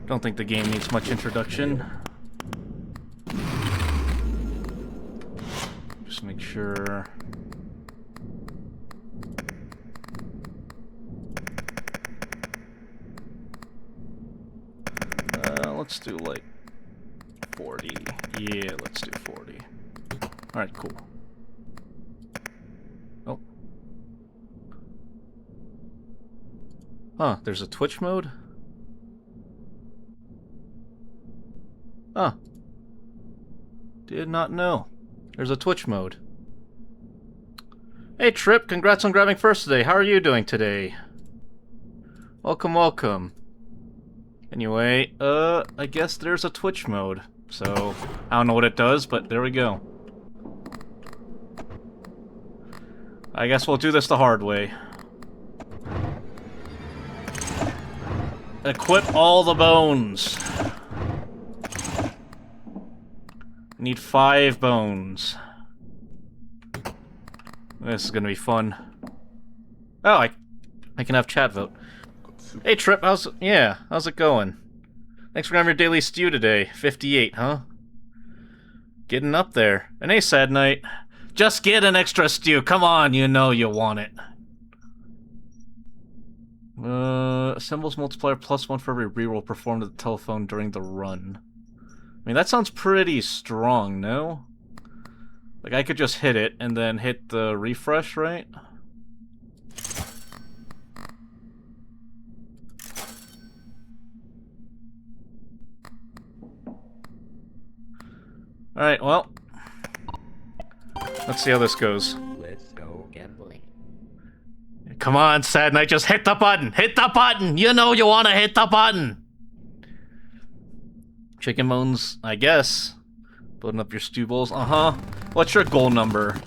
Don't think the game needs much introduction. Just make sure... let's do like 40. Yeah, let's do 40. Alright, cool. Oh. Huh, there's a Twitch mode? Huh. Did not know. There's a Twitch mode. Hey Trip, congrats on grabbing first today. How are you doing today? Welcome, welcome. Anyway, I guess there's a Twitch mode. So, I don't know what it does, but there we go. I guess we'll do this the hard way. Equip all the bones. Need 5 bones. This is gonna be fun. Oh, I can have chat vote. Hey Trip, how's it going? Thanks for having your daily stew today. 58, huh? Getting up there. And hey, Sad Night. Just get an extra stew. Come on, you know you want it. Assembles multiplier +1 for every reroll performed at the telephone during the run. I mean, that sounds pretty strong, no? Like, I could just hit it and then hit the refresh, right? Alright, well. Let's see how this goes. Let's go gambling. Come on, Sad Night, just hit the button! Hit the button! You know you wanna hit the button! Chicken bones, I guess. Building up your stew bowls, uh-huh. What's your goal number?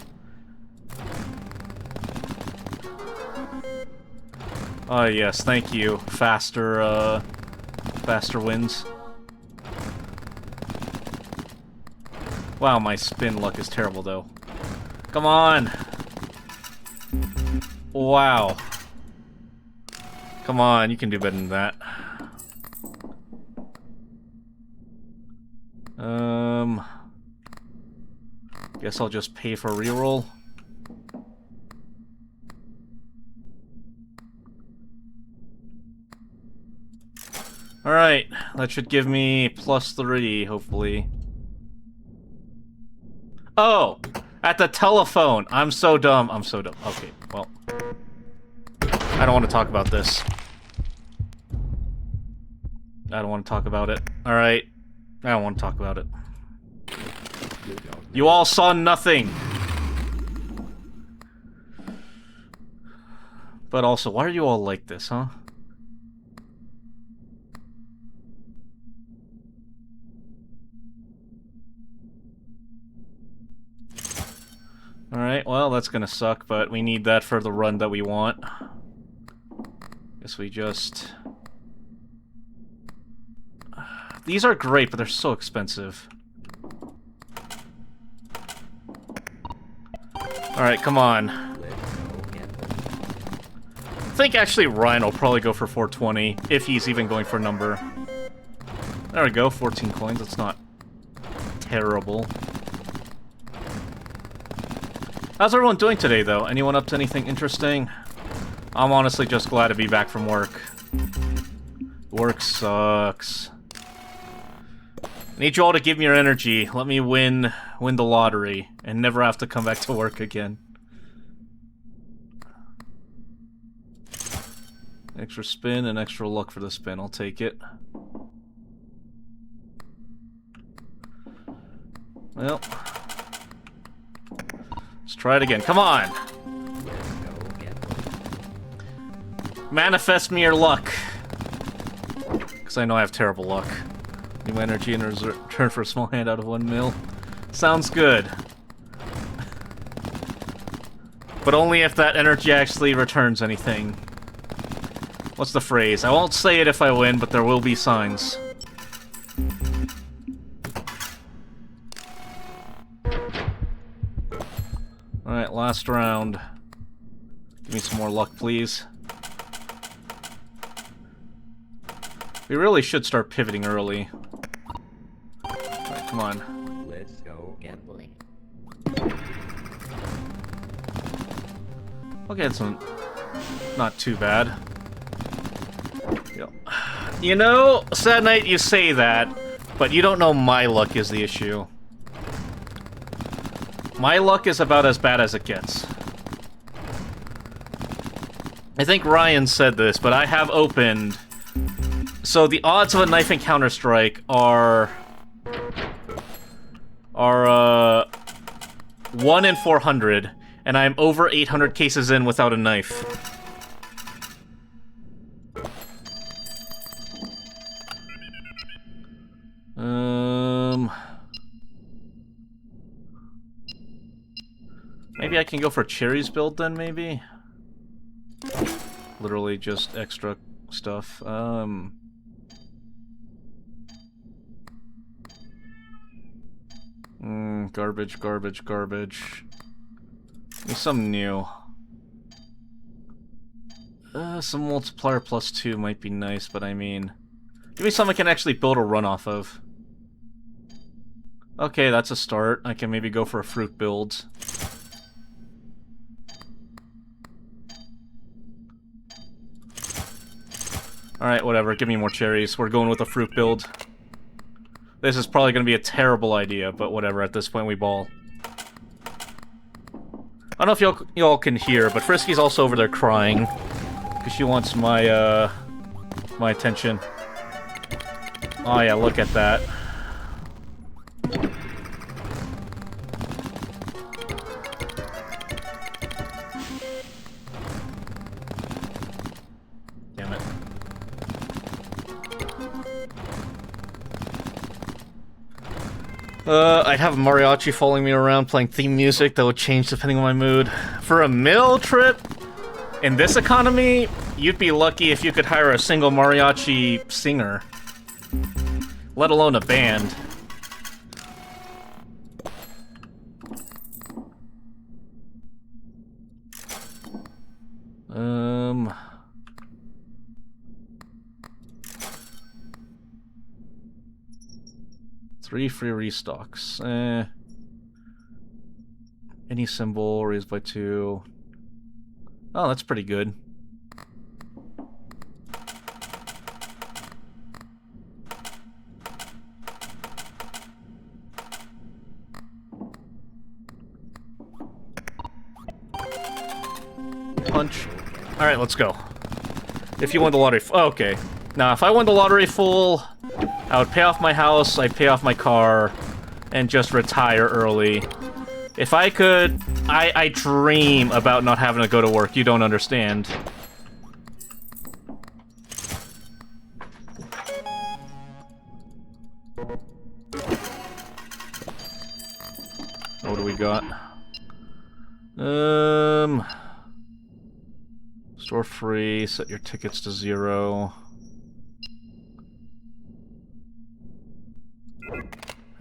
Oh yes, thank you. Faster wins. Wow, my spin luck is terrible, though. Come on! Wow. Come on, you can do better than that. Guess I'll just pay for a reroll. Alright, that should give me +3, hopefully. Oh! At the telephone! I'm so dumb. I'm so dumb. Okay, well. I don't want to talk about this. I don't want to talk about it. Alright. I don't want to talk about it. You all saw nothing! But also, why are you all like this, huh? Alright, well, that's gonna suck, but we need that for the run that we want. Guess we just... These are great, but they're so expensive. Alright, come on. I think actually Ryan will probably go for 420, if he's even going for a number. There we go, 14 coins, that's not terrible. How's everyone doing today, though? Anyone up to anything interesting? I'm honestly just glad to be back from work. Work sucks. I need you all to give me your energy. Let me win the lottery and never have to come back to work again. Extra spin and extra luck for the spin. I'll take it. Well, let's try it again. Come on! Manifest me your luck. Because I know I have terrible luck. New energy in return for a small handout of 1 mil. Sounds good. But only if that energy actually returns anything. What's the phrase? I won't say it if I win, but there will be signs. Alright, last round. Give me some more luck, please. We really should start pivoting early. Alright, come on. Let's go gambling. Okay, it's not too bad. Yep. You know, Sad Night, you say that, but you don't know my luck is the issue. My luck is about as bad as it gets. I think Ryan said this, but I have opened... So the odds of a knife in Counter-Strike are 1 in 400, and I'm over 800 cases in without a knife. Maybe I can go for Cherry's build then, maybe? Literally just extra stuff. Garbage, garbage, garbage. Give me some new. Some multiplier +2 might be nice, but I mean... Give me something I can actually build a run off of. Okay, that's a start. I can maybe go for a fruit build. Alright, whatever. Give me more cherries. We're going with a fruit build. This is probably going to be a terrible idea, but whatever. At this point, we ball. I don't know if y'all can hear, but Frisky's also over there crying. Because she wants my, my attention. Oh yeah, look at that. Damn it. I'd have a mariachi following me around playing theme music that would change depending on my mood. For a mill trip, in this economy, you'd be lucky if you could hire a single mariachi singer. Let alone a band. Three free restocks. Any symbol raised by 2. Oh, that's pretty good. Punch. Alright, let's go. If you won the lottery... Oh, okay. Now, if I won the lottery full, I would pay off my house, I'd pay off my car, and just retire early. If I could... I dream about not having to go to work. You don't understand. What do we got? Store free, set your tickets to 0.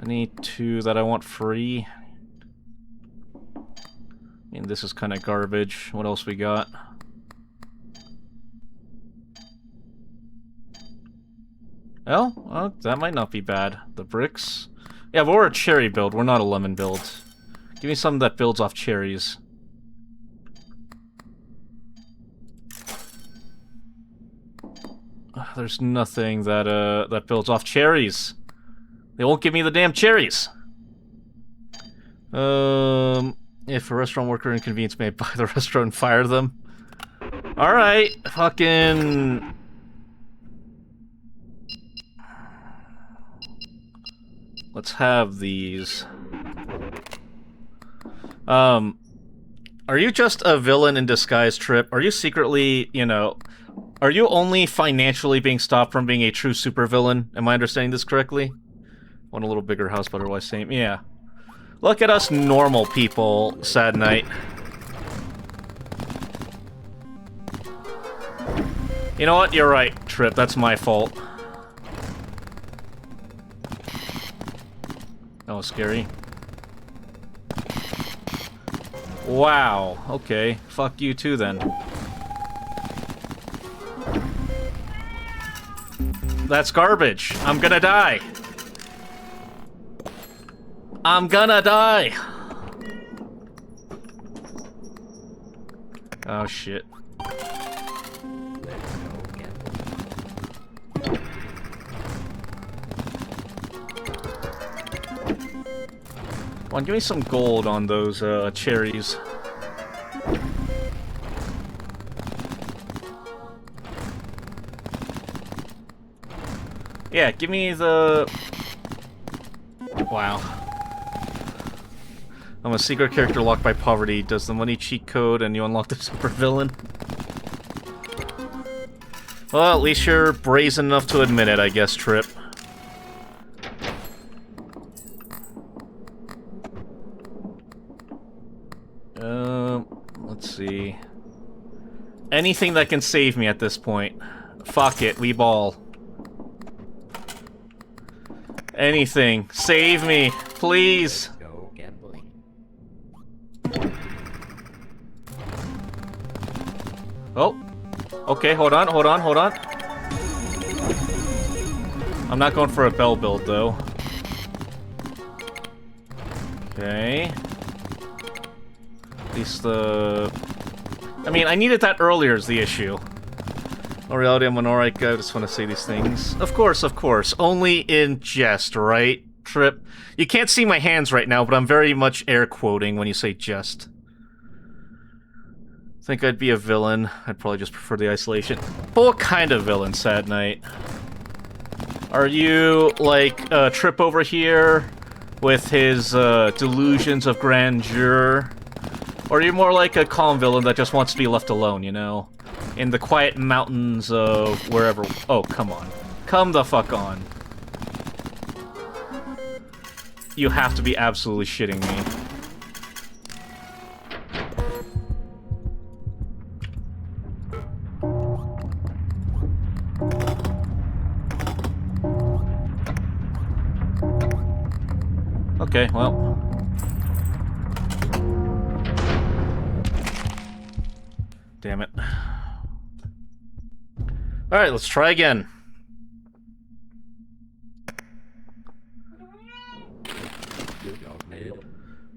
I need 2 that I want free. I mean, this is kind of garbage. What else we got? Oh, that might not be bad. The bricks? Yeah, but we're a cherry build. We're not a lemon build. Give me something that builds off cherries. There's nothing that that builds off cherries. They won't give me the damn cherries. If a restaurant worker inconvenienced may buy the restaurant and fire them. Alright, fucking... Let's have these. Are you just a villain in disguise, Trip? Are you secretly, you know... Are you only financially being stopped from being a true supervillain? Am I understanding this correctly? Want a little bigger house, but otherwise same. Yeah. Look at us normal people, Sad Night. You know what? You're right, Trip. That's my fault. That was scary. Wow. Okay. Fuck you too, then. That's garbage. I'm gonna die. I'm gonna die. Oh, shit. Come on, give me some gold on those cherries. Yeah, give me the... Wow. I'm a secret character locked by poverty. Does the money cheat code and you unlock the super villain? Well, at least you're brazen enough to admit it, I guess, Trip. Let's see. Anything that can save me at this point. Fuck it, we ball. Anything. Save me, please. Go gambling. Oh. Okay, hold on. I'm not going for a bell build, though. Okay. At least the... I mean, I needed that earlier is the issue. No reality, I'm an alright guy, I just want to say these things. Of course. Only in jest, right, Trip? You can't see my hands right now, but I'm very much air quoting when you say jest. Think I'd be a villain. I'd probably just prefer the isolation. But what kind of villain, Sad Knight? Are you, like, Trip over here with his delusions of grandeur? Or are you more like a calm villain that just wants to be left alone, you know? In the quiet mountains of wherever... Oh, come on. Come the fuck on. You have to be absolutely shitting me. Okay, well... Damn it. Alright, let's try again.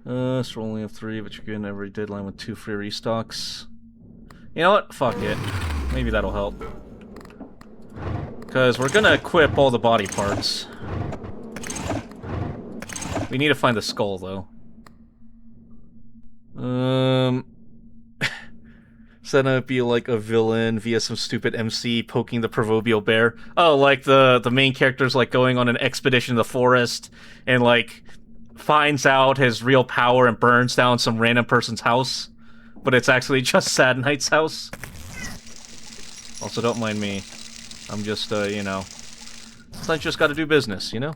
So only have 3, but you're getting every deadline with 2 free restocks. You know what? Fuck it. Maybe that'll help. Because we're gonna equip all the body parts. We need to find the skull, though. So then it'd be like a villain via some stupid MC poking the proverbial bear. Oh, like the main character's like going on an expedition in the forest and like finds out his real power and burns down some random person's house. But it's actually just Sad Knight's house. Also, don't mind me. I'm just, you know... Sometimes you just gotta do business, you know?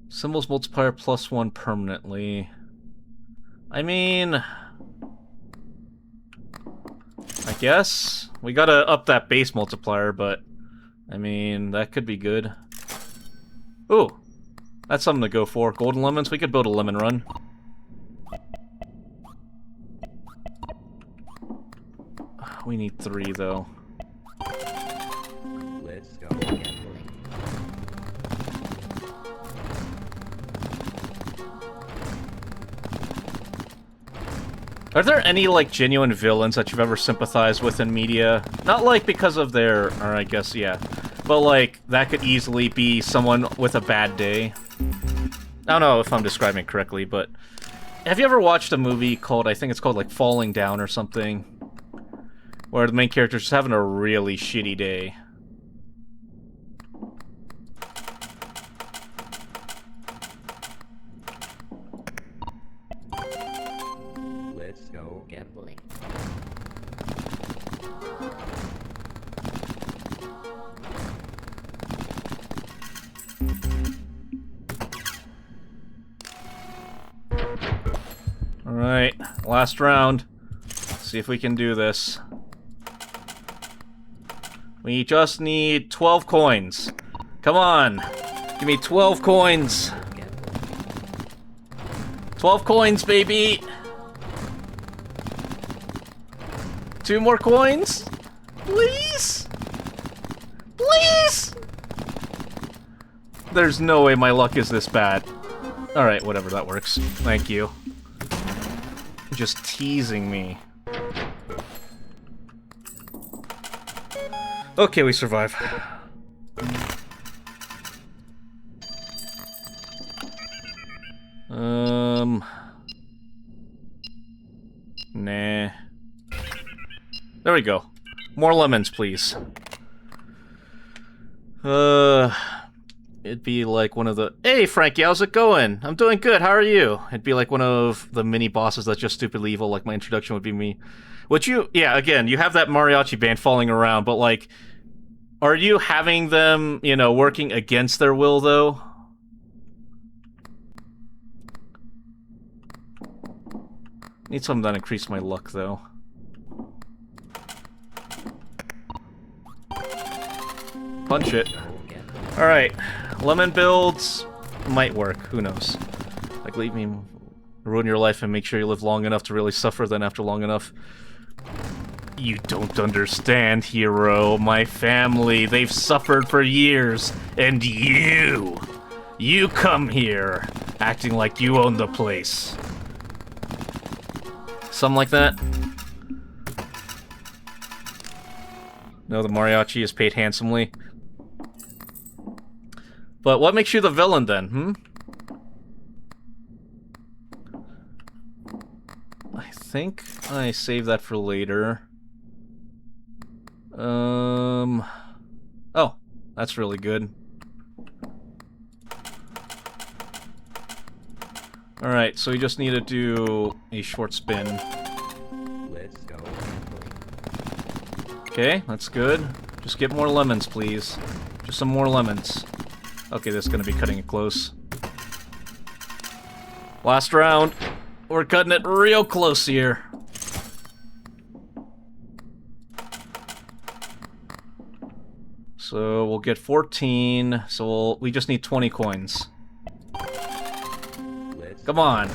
Symbols multiplier +1 permanently. I mean... I guess? We gotta up that base multiplier, but... I mean, that could be good. Ooh! That's something to go for. Golden lemons, we could build a lemon run. We need 3, though. Let's go gambling. Are there any, like, genuine villains that you've ever sympathized with in media? Not, like, because of their... or I guess, yeah. But, like, that could easily be someone with a bad day. I don't know if I'm describing it correctly, but... Have you ever watched a movie called... I think it's called, like, Falling Down or something? Where the main character's just having a really shitty day. Let's go gambling. Alright, last round. Let's see if we can do this. We just need 12 coins. Come on. Give me 12 coins. 12 coins, baby! 2 more coins? Please? Please? There's no way my luck is this bad. Alright, whatever, that works. Thank you. Just teasing me. Okay, we survive. Nah. There we go. More lemons, please. It'd be like one of the... Hey, Frankie, how's it going? I'm doing good, how are you? It'd be like one of the mini-bosses that's just stupidly evil, like my introduction would be me. Would you... Yeah, again, you have that mariachi band falling around, but like... Are you having them, you know, working against their will, though? Need something that increase my luck, though. Punch it. Alright. Lemon builds might work. Who knows? Like, leave me... Ruin your life and make sure you live long enough to really suffer, then after long enough... You don't understand, hero. My family, they've suffered for years. And you come here, acting like you own the place. Something like that? No, the mariachi is paid handsomely. But what makes you the villain, then, hmm? I think I save that for later. Oh, that's really good. Alright, so we just need to do a short spin. Let's go. Okay, that's good. Just get more lemons, please. Just some more lemons. Okay, this is gonna be cutting it close. Last round. We're cutting it real close here. So we'll get 14, so we just need 20 coins. Come on.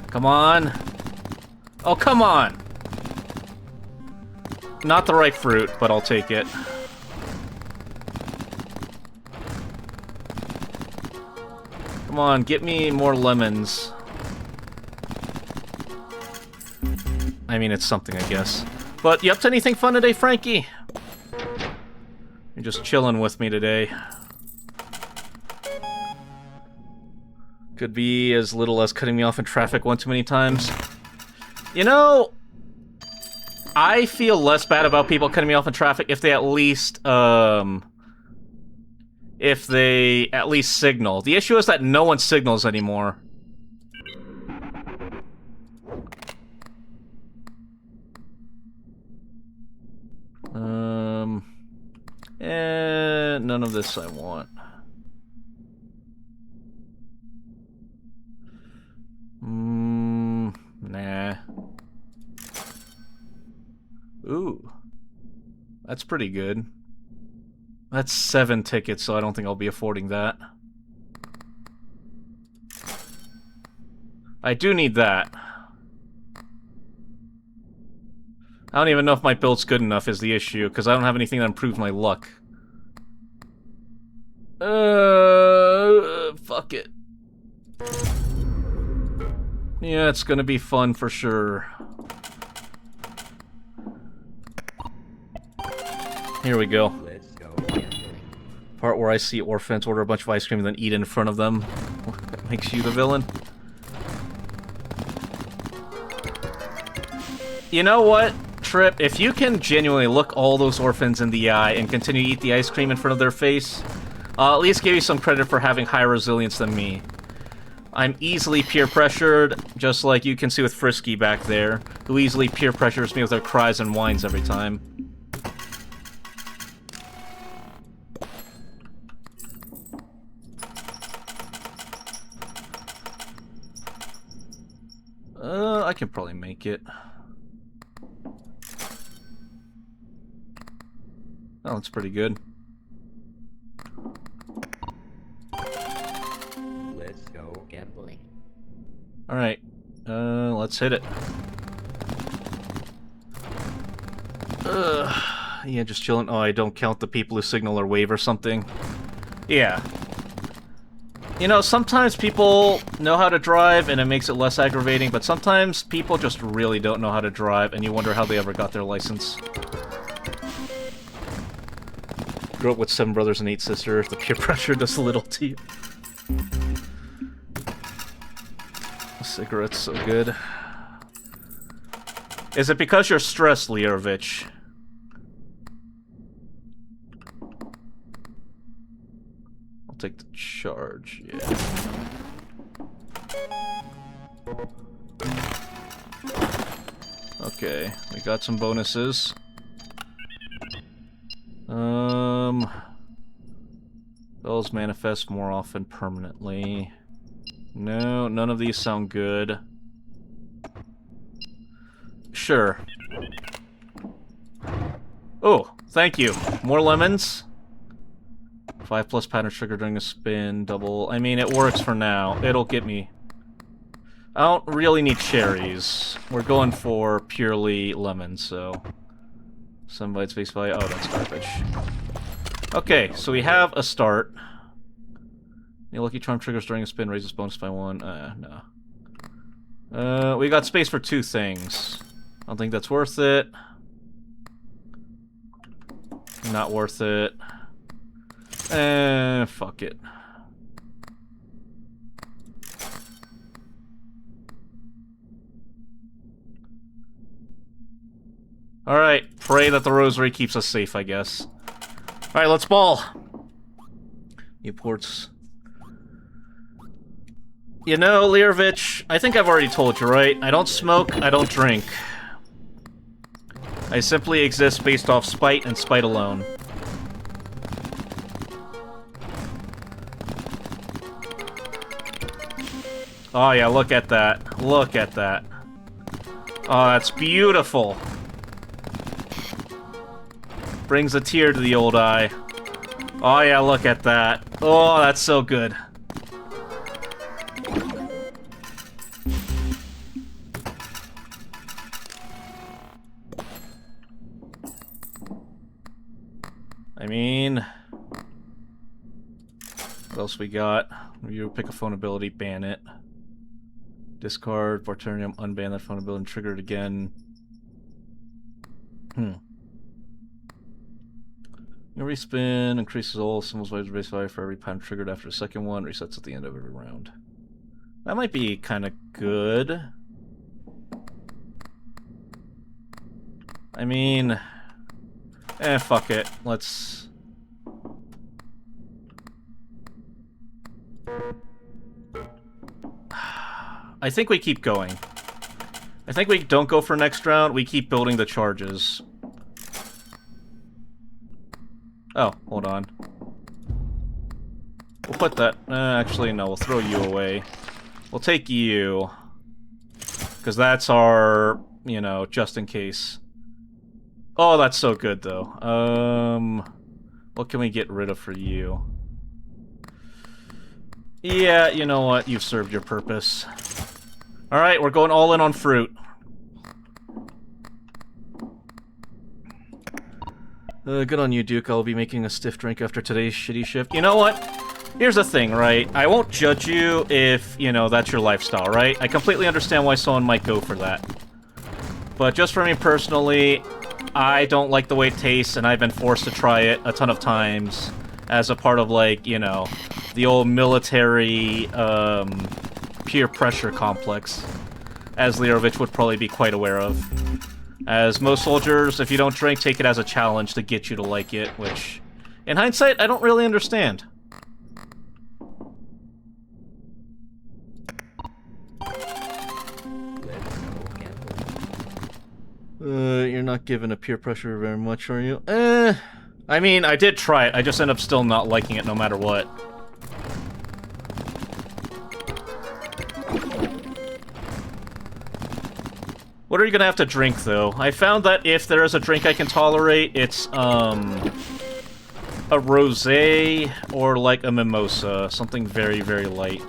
Come on. Oh, come on! Not the right fruit, but I'll take it. Come on, get me more lemons. I mean, it's something, I guess. But you up to anything fun today, Frankie? You're just chilling with me today. Could be as little as cutting me off in traffic one too many times. You know, I feel less bad about people cutting me off in traffic if they at least, signal. The issue is that no one signals anymore. None of this I want. Nah. Ooh. That's pretty good. That's 7 tickets, so I don't think I'll be affording that. I do need that. I don't even know if my build's good enough is the issue, because I don't have anything that improves my luck. Fuck it. Yeah, it's gonna be fun for sure. Here we go. Let's go. Part where I see orphans order a bunch of ice cream and then eat in front of them. That makes you the villain. You know what, Trip? If you can genuinely look all those orphans in the eye and continue to eat the ice cream in front of their face, I'll at least give you some credit for having higher resilience than me. I'm easily peer pressured, just like you can see with Frisky back there, who easily peer pressures me with her cries and whines every time. I can probably make it. Oh, that's pretty good. Let's go. no gambling. Alright. Let's hit it. Yeah, just chilling. Oh, I don't count the people who signal or wave or something. Yeah. You know, sometimes people know how to drive and it makes it less aggravating, but sometimes people just really don't know how to drive and you wonder how they ever got their license. Grew up with 7 brothers and 8 sisters. The peer pressure does little to you. Cigarettes so good. Is it because you're stressed, Leorovich? I'll take the charge, yeah. Okay, we got some bonuses. Those manifest more often permanently. No, none of these sound good. Sure. Oh, thank you. More lemons. 5+ pattern trigger during a spin, double. I mean, it works for now. It'll get me. I don't really need cherries. We're going for purely lemons, so... Some bites face value. Oh, that's garbage. Okay, so we have a start. Your lucky charm triggers during a spin, raises bonus by 1. No. We got space for 2 things. I don't think that's worth it. Not worth it. Fuck it. Alright, pray that the rosary keeps us safe, I guess. Alright, let's ball! Newports. You know, Leorovich, I think I've already told you, right? I don't smoke, I don't drink. I simply exist based off spite and spite alone. Oh yeah, look at that. Look at that. Oh, that's beautiful. Brings a tear to the old eye. Oh yeah, look at that. Oh, that's so good. I mean... What else we got? You pick a phone ability, ban it. Discard, Barturium, unban that phone ability, and trigger it again. You respin, increases all symbols by base value for every time triggered after the second one, resets at the end of every round. That might be kind of good. I mean... fuck it. Let's... I think we keep going. I think we don't go for next round, we keep building the charges. Oh, hold on. We'll put that... actually, no, we'll throw you away. We'll take you. Because that's our, you know, just in case. Oh, that's so good, though. What can we get rid of for you? Yeah, you know what? You've served your purpose. Alright, we're going all in on fruit. Good on you, Duke. I'll be making a stiff drink after today's shitty shift. You know what? Here's the thing, right? I won't judge you if, you know, that's your lifestyle, right? I completely understand why someone might go for that. But just for me personally, I don't like the way it tastes, and I've been forced to try it a ton of times as a part of, like, you know, the old military, peer pressure complex, as Leorovich would probably be quite aware of. As most soldiers, if you don't drink, take it as a challenge to get you to like it, which, in hindsight, I don't really understand. You're not giving a peer pressure very much, are you? I mean, I did try it, I just end up still not liking it no matter what. What are you gonna have to drink, though? I found that if there is a drink I can tolerate, it's, a rosé or, like, a mimosa. Something very, very light.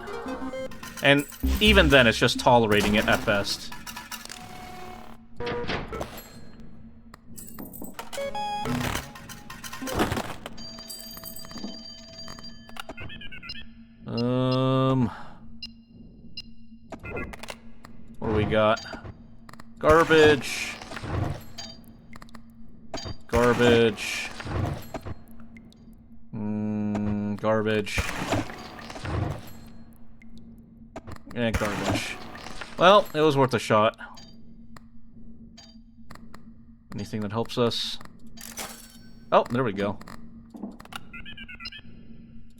And even then, it's just tolerating it at best. What do we got? Garbage. Garbage. Garbage. Yeah, garbage. Well, it was worth a shot. Anything that helps us? Oh, there we go.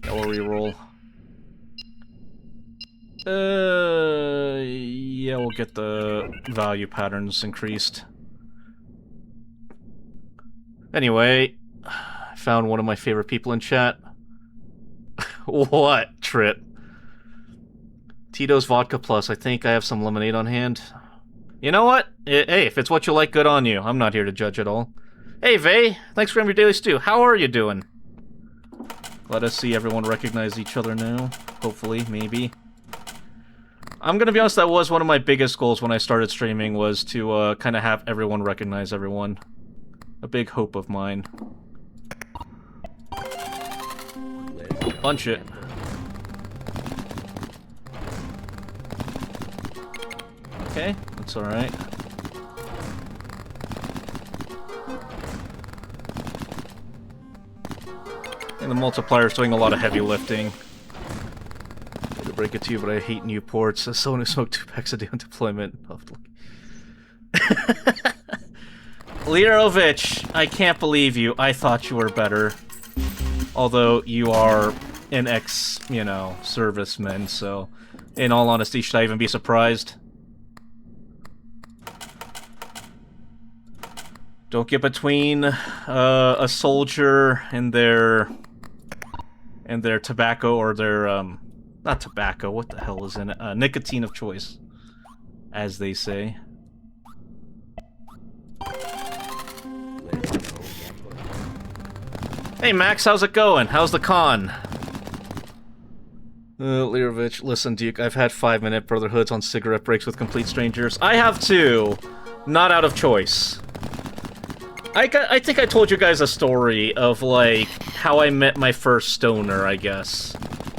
Yellow reroll. Yeah, we'll get the value patterns increased. Anyway, I found one of my favorite people in chat. What, Trip? Tito's Vodka Plus. I think I have some lemonade on hand. You know what? Hey, if it's what you like, good on you. I'm not here to judge at all. Hey, Vay. Thanks for your daily stew. How are you doing? Let us see everyone recognize each other now. Hopefully, maybe. I'm gonna be honest, that was one of my biggest goals when I started streaming, was to kind of have everyone recognize everyone. A big hope of mine. Punch it. Okay, that's alright. And the multiplier's doing a lot of heavy lifting. To break it to you, but I hate new ports. As someone who smoked 2 packs a day on deployment. Lirovich, I can't believe you. I thought you were better. Although you are an ex-serviceman, so in all honesty, should I even be surprised? Don't get between a soldier and their tobacco, or their not tobacco, what the hell is in it? Nicotine of choice, as they say. Hey Max, how's it going? How's the con? Lirovich, listen Duke, I've had 5-minute brotherhoods on cigarette breaks with complete strangers. I have too, not out of choice. I think I told you guys a story of, like, how I met my first stoner, I guess.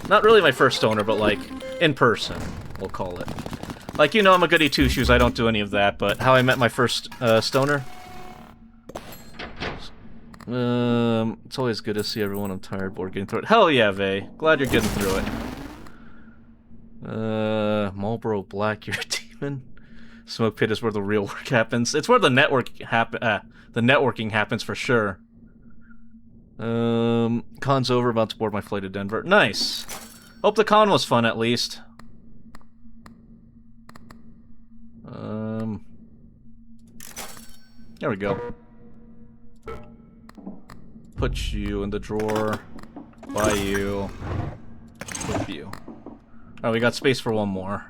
Not really my first stoner, but, like, in person, we'll call it. Like, you know, I'm a goody two-shoes, I don't do any of that, but how I met my first, stoner? It's always good to see everyone. I'm tired, bored, getting through it. Hell yeah, Vay. Glad you're getting through it. Marlboro Black, you're a demon. Smoke Pit is where the real work happens. It's where the networking happens for sure. Con's over, about to board my flight to Denver. Nice. Hope the con was fun, at least. There we go. Put you in the drawer. Buy you. Flip you. Alright, we got space for one more.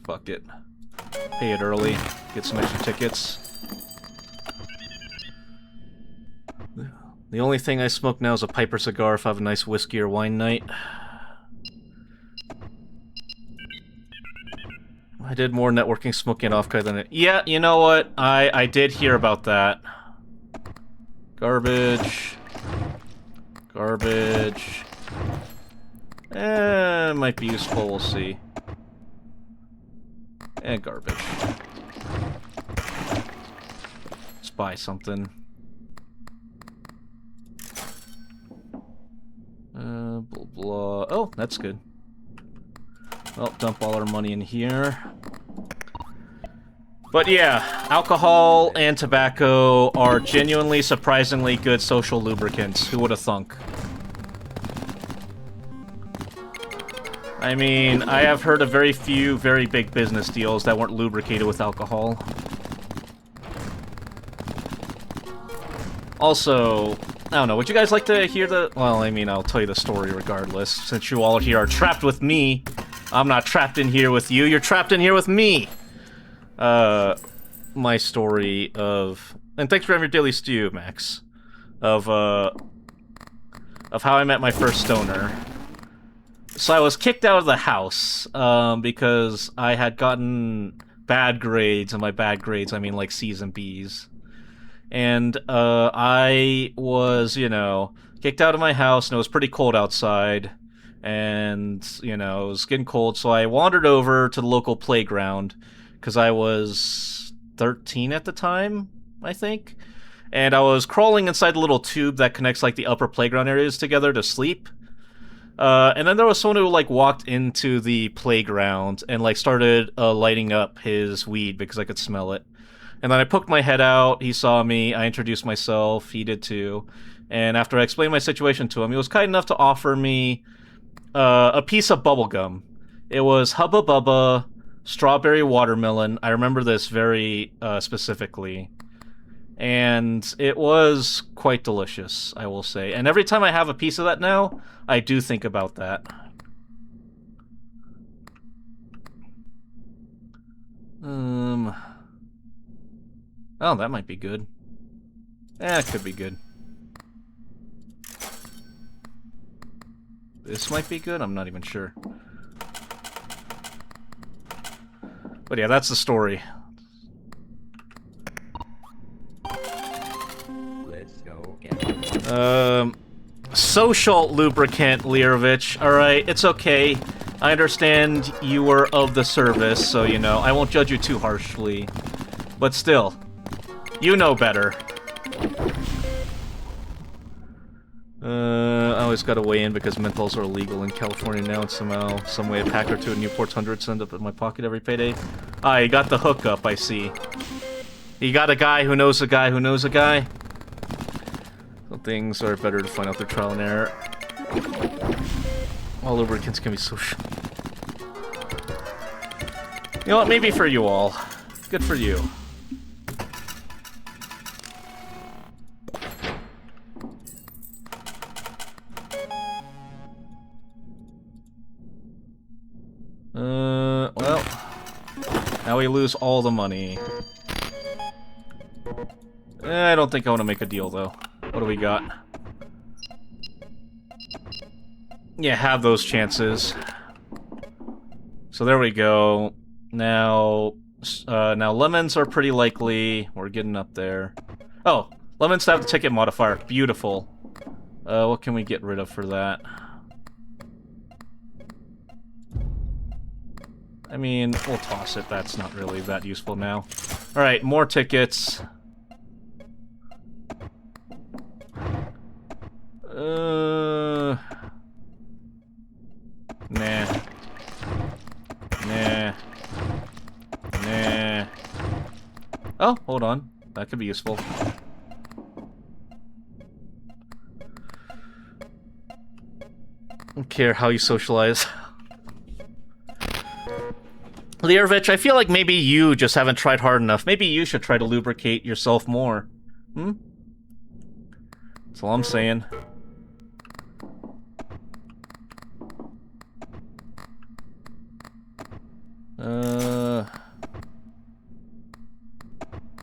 Fuck it. Pay it early. Get some extra tickets. The only thing I smoke now is a Piper cigar if I have a nice whiskey or wine night. I did more networking smoking off-cut than it. Yeah, you know what? I did hear about that. Garbage. Garbage. Might be useful, we'll see. And garbage. Let's buy something. Blah blah. Oh, that's good. Well, dump all our money in here. But yeah, alcohol and tobacco are genuinely, surprisingly good social lubricants. Who would have thunk? I mean, I have heard of very few very big business deals that weren't lubricated with alcohol. Also, I don't know, would you guys like to hear the... Well, I mean, I'll tell you the story regardless, since you all here are trapped with me. I'm not trapped in here with you, you're trapped in here with me! my story of... And thanks for having your daily stew, Max. Of how I met my first stoner. So I was kicked out of the house, because I had gotten bad grades, and by bad grades I mean like C's and B's. And, I was, you know, kicked out of my house, and it was pretty cold outside. And, you know, it was getting cold, so I wandered over to the local playground, because I was 13 at the time, I think. And I was crawling inside the little tube that connects, like, the upper playground areas together to sleep. And then there was someone who, like, walked into the playground and, like, started lighting up his weed because I could smell it. And then I poked my head out, he saw me, I introduced myself, he did too. And after I explained my situation to him, he was kind enough to offer me a piece of bubblegum. It was Hubba Bubba strawberry watermelon. I remember this very specifically. And it was quite delicious, I will say. And every time I have a piece of that now, I do think about that. Oh, that might be good. It could be good. This might be good? I'm not even sure. But yeah, that's the story. Let's go again. Social lubricant, Lirovich. Alright, it's okay. I understand you were of the service, so, you know, I won't judge you too harshly. But still, you know better. I always gotta weigh in because menthols are illegal in California now, and somehow, some way a pack or two of Newport's 100s end up in my pocket every payday. Ah, you got the hookup, I see. You got a guy who knows a guy who knows a guy? So things are better to find out through trial and error. All lubricants can be social. You know what, maybe for you all. Good for you. Well, now we lose all the money. I don't think I want to make a deal, though. What do we got? Yeah, have those chances. So there we go. Now lemons are pretty likely. We're getting up there. Oh, lemons have the ticket modifier. Beautiful. What can we get rid of for that? I mean, we'll toss it. That's not really that useful now. Alright, more tickets. Nah. Nah. Nah. Oh, hold on. That could be useful. Don't care how you socialize. Lirovich, I feel like maybe you just haven't tried hard enough. Maybe you should try to lubricate yourself more. Hmm? That's all I'm saying.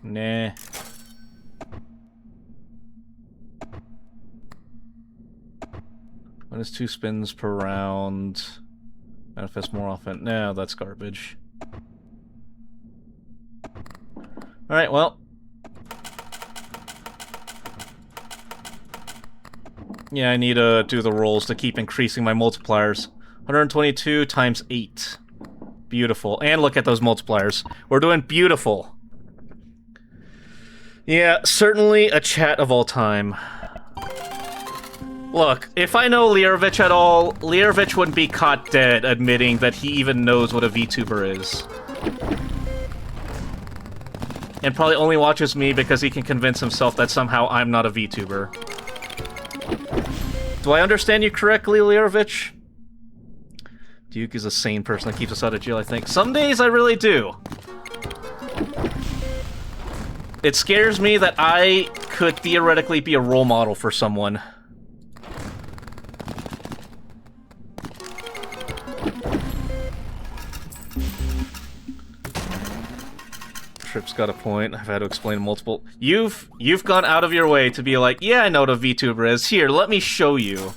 Nah. One is 2 spins per round. Manifest more often. No, that's garbage. Alright, well. Yeah, I need to do the rolls to keep increasing my multipliers. 122 times 8. Beautiful. And look at those multipliers. We're doing beautiful. Yeah, certainly a chat of all time. Look, if I know Lirovich at all, Lirovich wouldn't be caught dead admitting that he even knows what a VTuber is. And probably only watches me because he can convince himself that somehow I'm not a VTuber. Do I understand you correctly, Lirovich? Duke is a sane person that keeps us out of jail, I think. Some days I really do. It scares me that I could theoretically be a role model for someone. Trip's got a point. I've had to explain multiple... You've gone out of your way to be like, yeah, I know what a VTuber is. Here, let me show you.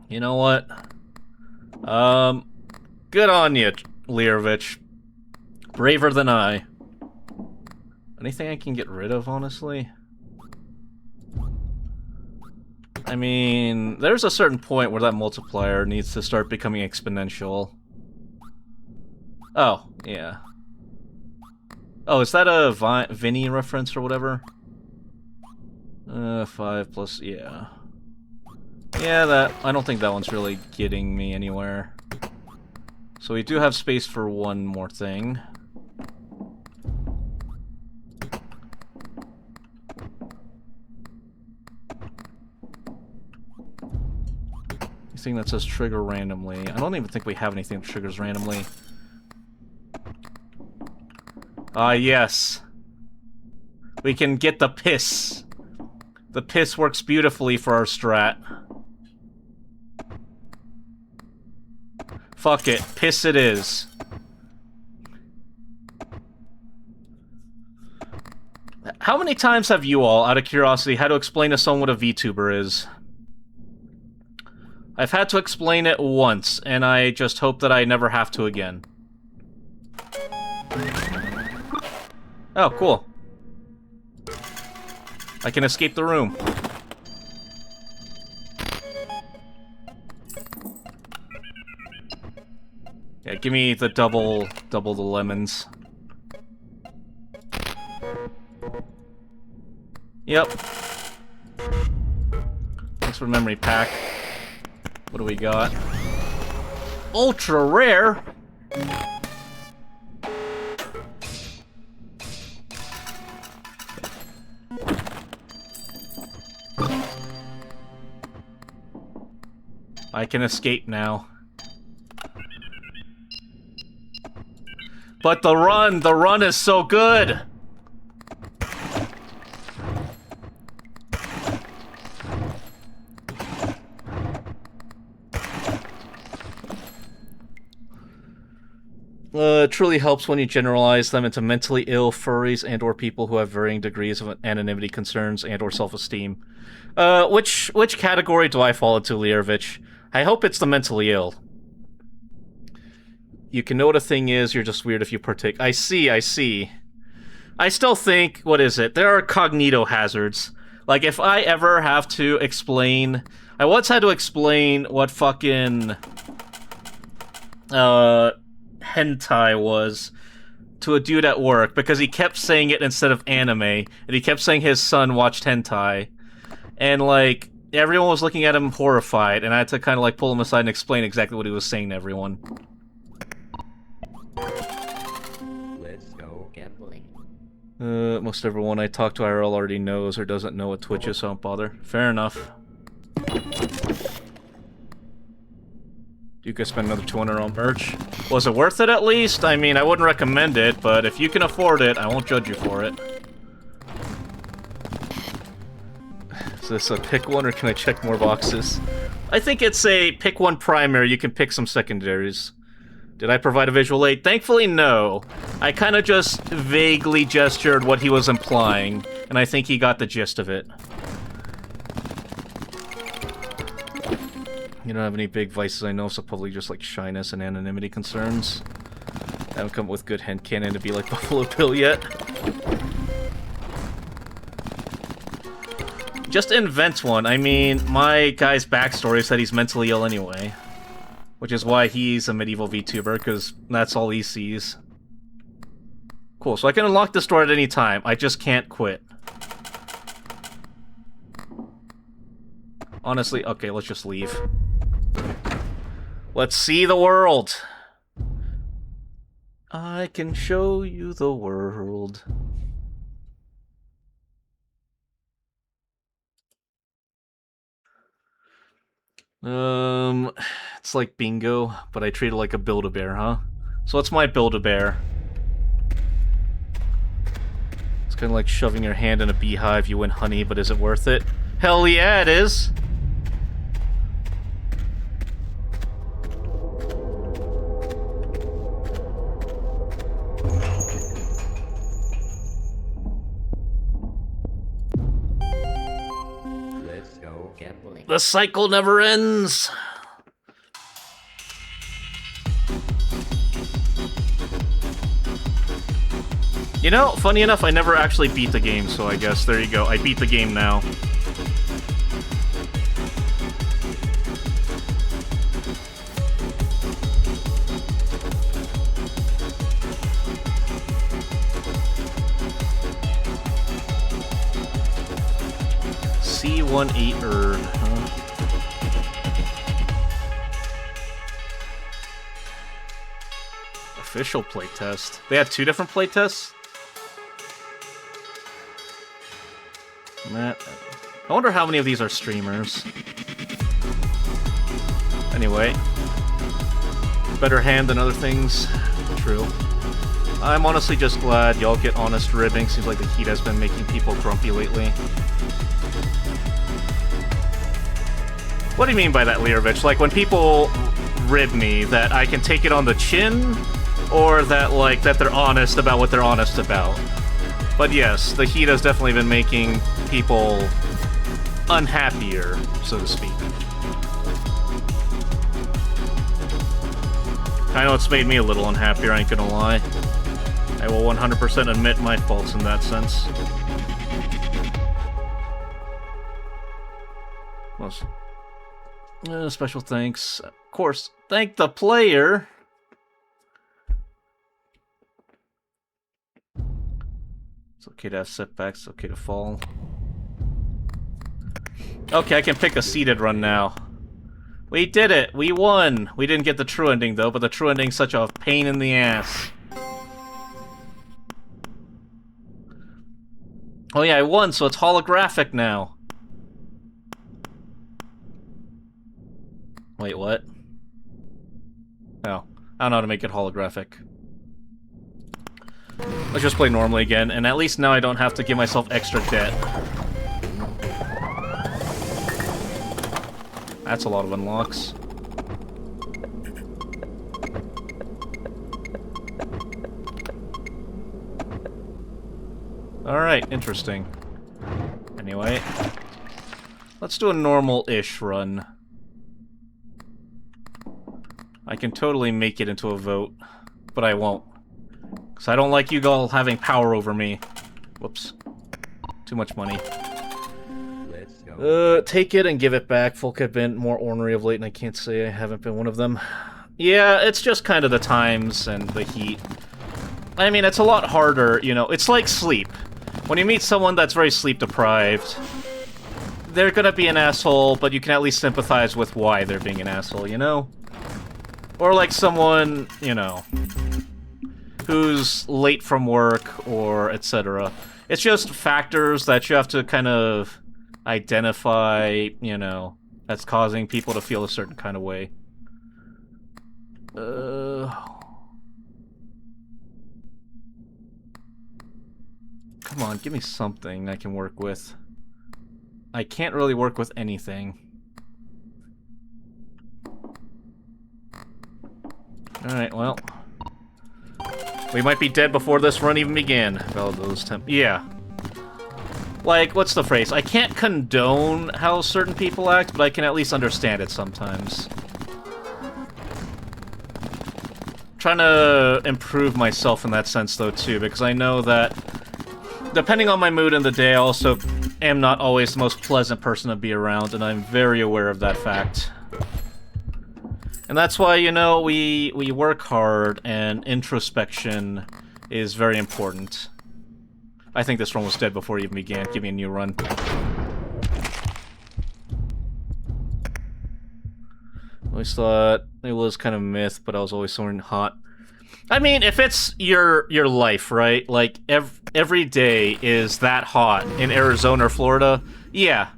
You know what? Good on you, Learovich. Braver than I. Anything I can get rid of, honestly? I mean, there's a certain point where that multiplier needs to start becoming exponential. Oh, yeah. Oh, is that a Vinny reference or whatever? 5 plus, yeah. Yeah, I don't think that one's really getting me anywhere. So we do have space for one more thing. Anything that says trigger randomly. I don't even think we have anything that triggers randomly. Ah, yes. We can get the piss. The piss works beautifully for our strat. Fuck it. Piss it is. How many times have you all, out of curiosity, had to explain to someone what a VTuber is? I've had to explain it once, and I just hope that I never have to again. Oh, cool. I can escape the room. Yeah, give me the double the lemons. Yep. Thanks for memory pack. What do we got? Ultra rare? I can escape now. But the run is so good! It truly helps when you generalize them into mentally ill furries and or people who have varying degrees of anonymity concerns and or self-esteem. Which category do I fall into, Learovich? I hope it's the mentally ill. You can know what a thing is, you're just weird if you partake. I see. I still think, what is it? There are cognito hazards. Like, if I ever have to explain... I once had to explain what fucking... hentai was to a dude at work because he kept saying it instead of anime, and he kept saying his son watched hentai, and like everyone was looking at him horrified, and I had to kind of like pull him aside and explain exactly what he was saying to everyone. Let's go gambling. Most everyone I talk to IRL already knows or doesn't know what Twitch is, so don't bother. Fair enough. You could spend another 200 on merch. Was it worth it at least? I mean, I wouldn't recommend it, but if you can afford it, I won't judge you for it. Is this a pick one, or can I check more boxes? I think it's a pick one primary, you can pick some secondaries. Did I provide a visual aid? Thankfully, no. I kind of just vaguely gestured what he was implying, and I think he got the gist of it. You don't have any big vices I know, so probably just like shyness and anonymity concerns. I haven't come up with good headcanon to be like Buffalo Bill yet. Just invent one. I mean, my guy's backstory said he's mentally ill anyway. Which is why he's a medieval VTuber, because that's all he sees. Cool, so I can unlock this door at any time. I just can't quit. Honestly, okay, let's just leave. Let's see the world. I can show you the world. It's like bingo, but I treat it like a Build-A-Bear, huh? So what's my Build-A-Bear? It's kind of like shoving your hand in a beehive, you win honey, but is it worth it? Hell yeah, it is! The cycle never ends. You know, funny enough, I never actually beat the game, so I guess there you go. I beat the game now. C18 huh? Official playtest. They had 2 different playtests? Matt, I wonder how many of these are streamers. Anyway. Better hand than other things. True. I'm honestly just glad y'all get honest ribbing. Seems like the heat has been making people grumpy lately. What do you mean by that, Learovich? Like, when people rib me, that I can take it on the chin? Or that, like, that they're honest about what they're honest about? But yes, the heat has definitely been making people unhappier, so to speak. I know it's made me a little unhappier, I ain't gonna lie. I will 100% admit my faults in that sense. Special thanks. Of course, thank the player. It's okay to have setbacks, it's okay to fall. Okay, I can pick a seeded run now. We did it! We won! We didn't get the true ending, though, but the true ending's such a pain in the ass. Oh yeah, I won, so it's holographic now. Wait, what? Oh, I don't know how to make it holographic. Let's just play normally again, and at least now I don't have to give myself extra debt. That's a lot of unlocks. Alright, interesting. Anyway, let's do a normal-ish run. I can totally make it into a vote, but I won't. Because I don't like you all having power over me. Whoops. Too much money. Let's go. Take it and give it back. Folk have been more ornery of late, and I can't say I haven't been one of them. Yeah, it's just kind of the times and the heat. I mean, it's a lot harder, you know. It's like sleep. When you meet someone that's very sleep-deprived, they're gonna be an asshole, but you can at least sympathize with why they're being an asshole, you know? Or like someone, you know, who's late from work, or etc. It's just factors that you have to kind of identify, you know, that's causing people to feel a certain kind of way. Come on, give me something I can work with. I can't really work with anything. Alright, well. We might be dead before this run even began. Yeah. Like, what's the phrase? I can't condone how certain people act, but I can at least understand it sometimes. Trying to improve myself in that sense, though, too, because I know that, depending on my mood in the day, I also am not always the most pleasant person to be around, and I'm very aware of that fact. And that's why, you know, we work hard, and introspection is very important. I think this run was dead before it even began. Give me a new run. I always thought it was kind of myth, but I was always someone hot. I mean, if it's your life, right? Like, every day is that hot in Arizona or Florida, yeah.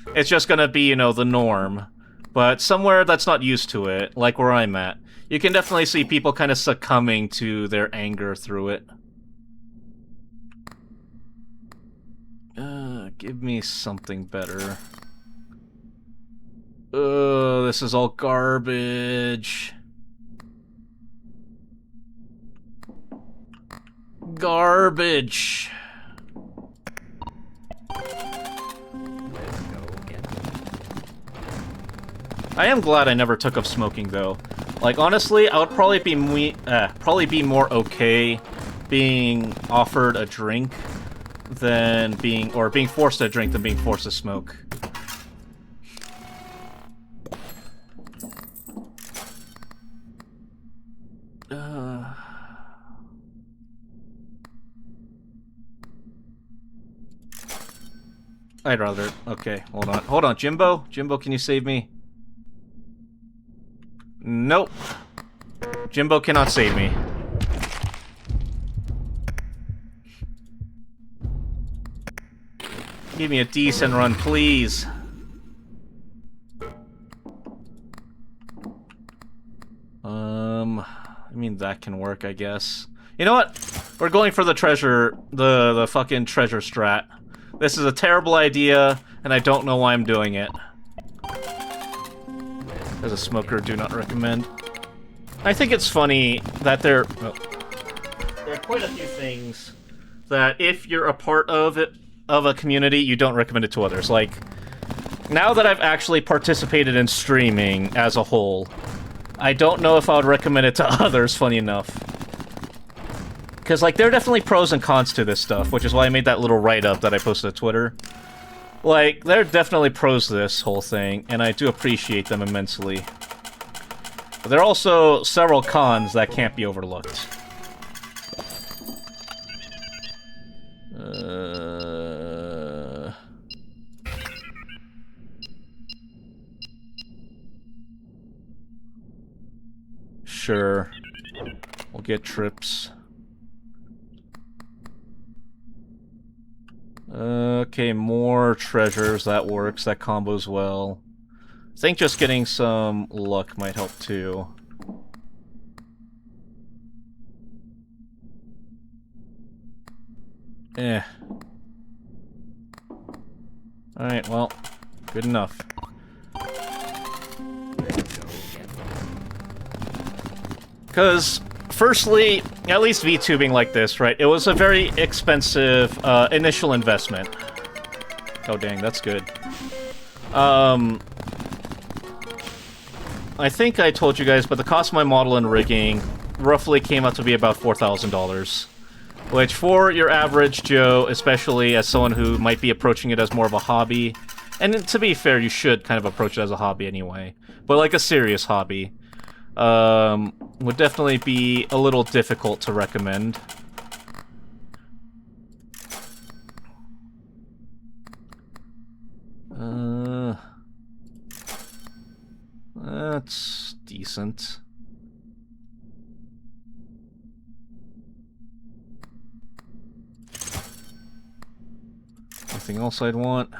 It's just gonna be, you know, the norm. But somewhere that's not used to it, like where I'm at, you can definitely see people kind of succumbing to their anger through it. Give me something better. This is all garbage. Garbage. Let's go again. I am glad I never took up smoking, though. Like, honestly, I would probably be more okay being offered a drink than being forced to drink than being forced to smoke. I'd rather... Okay, hold on. Hold on, Jimbo? Jimbo, can you save me? Nope. Jimbo cannot save me. Give me a decent run, please. I mean, that can work, I guess. You know what? We're going for the treasure... The fucking treasure strat. This is a terrible idea, and I don't know why I'm doing it. As a smoker, do not recommend. I think it's funny that there are quite a few things that if you're a part of a community, you don't recommend it to others. Like, now that I've actually participated in streaming as a whole, I don't know if I would recommend it to others, funny enough. Because, like, there are definitely pros and cons to this stuff, which is why I made that little write-up that I posted to Twitter. Like, there are definitely pros to this whole thing, and I do appreciate them immensely. But there are also several cons that can't be overlooked. Sure. We'll get trips. Okay, more treasures. That works. That combos well. I think just getting some luck might help too. Alright, well, good enough. Because, firstly, at least VTubing like this, right? It was a very expensive initial investment. Oh dang, that's good. I think I told you guys, but the cost of my model and rigging roughly came out to be about $4,000. Which, for your average Joe, especially as someone who might be approaching it as more of a hobby, and to be fair, you should kind of approach it as a hobby anyway, but like a serious hobby, would definitely be a little difficult to recommend. That's decent. Anything else I'd want?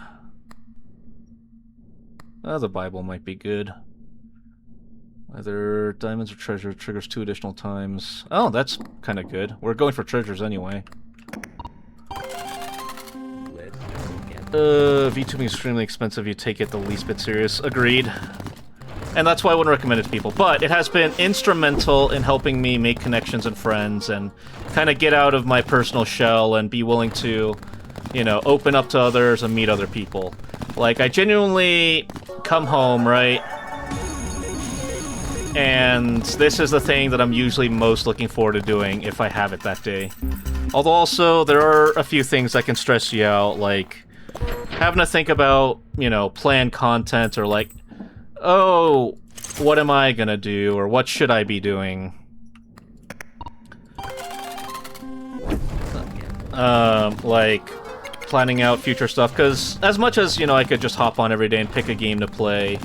The Bible might be good. Either diamonds or treasure triggers 2 additional times. Oh, that's kind of good. We're going for treasures anyway. VTubing is extremely expensive. You take it the least bit serious. Agreed. And that's why I wouldn't recommend it to people. But it has been instrumental in helping me make connections and friends and kind of get out of my personal shell and be willing to, you know, open up to others and meet other people. Like, I genuinely come home, right? And this is the thing that I'm usually most looking forward to doing if I have it that day. Although also, there are a few things that can stress you out, like having to think about, you know, planned content, or like, oh, what am I gonna do, or what should I be doing? Like, planning out future stuff, because as much as, you know, I could just hop on every day and pick a game to play,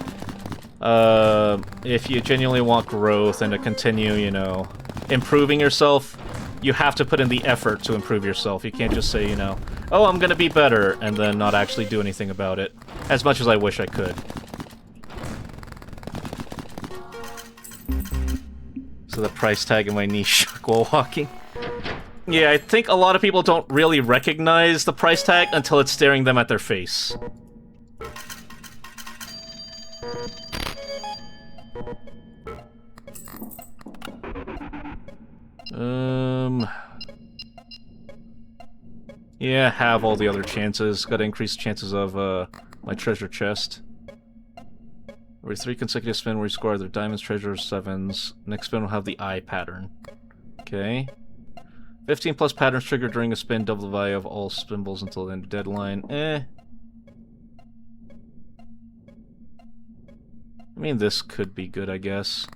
if you genuinely want growth and to continue, you know, improving yourself, you have to put in the effort to improve yourself. You can't just say, you know, oh, I'm gonna be better, and then not actually do anything about it, as much as I wish I could. So the price tag in my knee shook while walking. Yeah, I think a lot of people don't really recognize the price tag until it's staring them at their face. Yeah, have all the other chances. Gotta increase chances of, my treasure chest. Every 3 consecutive spin where you score either diamonds, treasures, sevens. Next spin will have the eye pattern. Okay. 15 plus patterns triggered during a spin, double the value of all spinballs until the end of deadline. I mean, this could be good, I guess.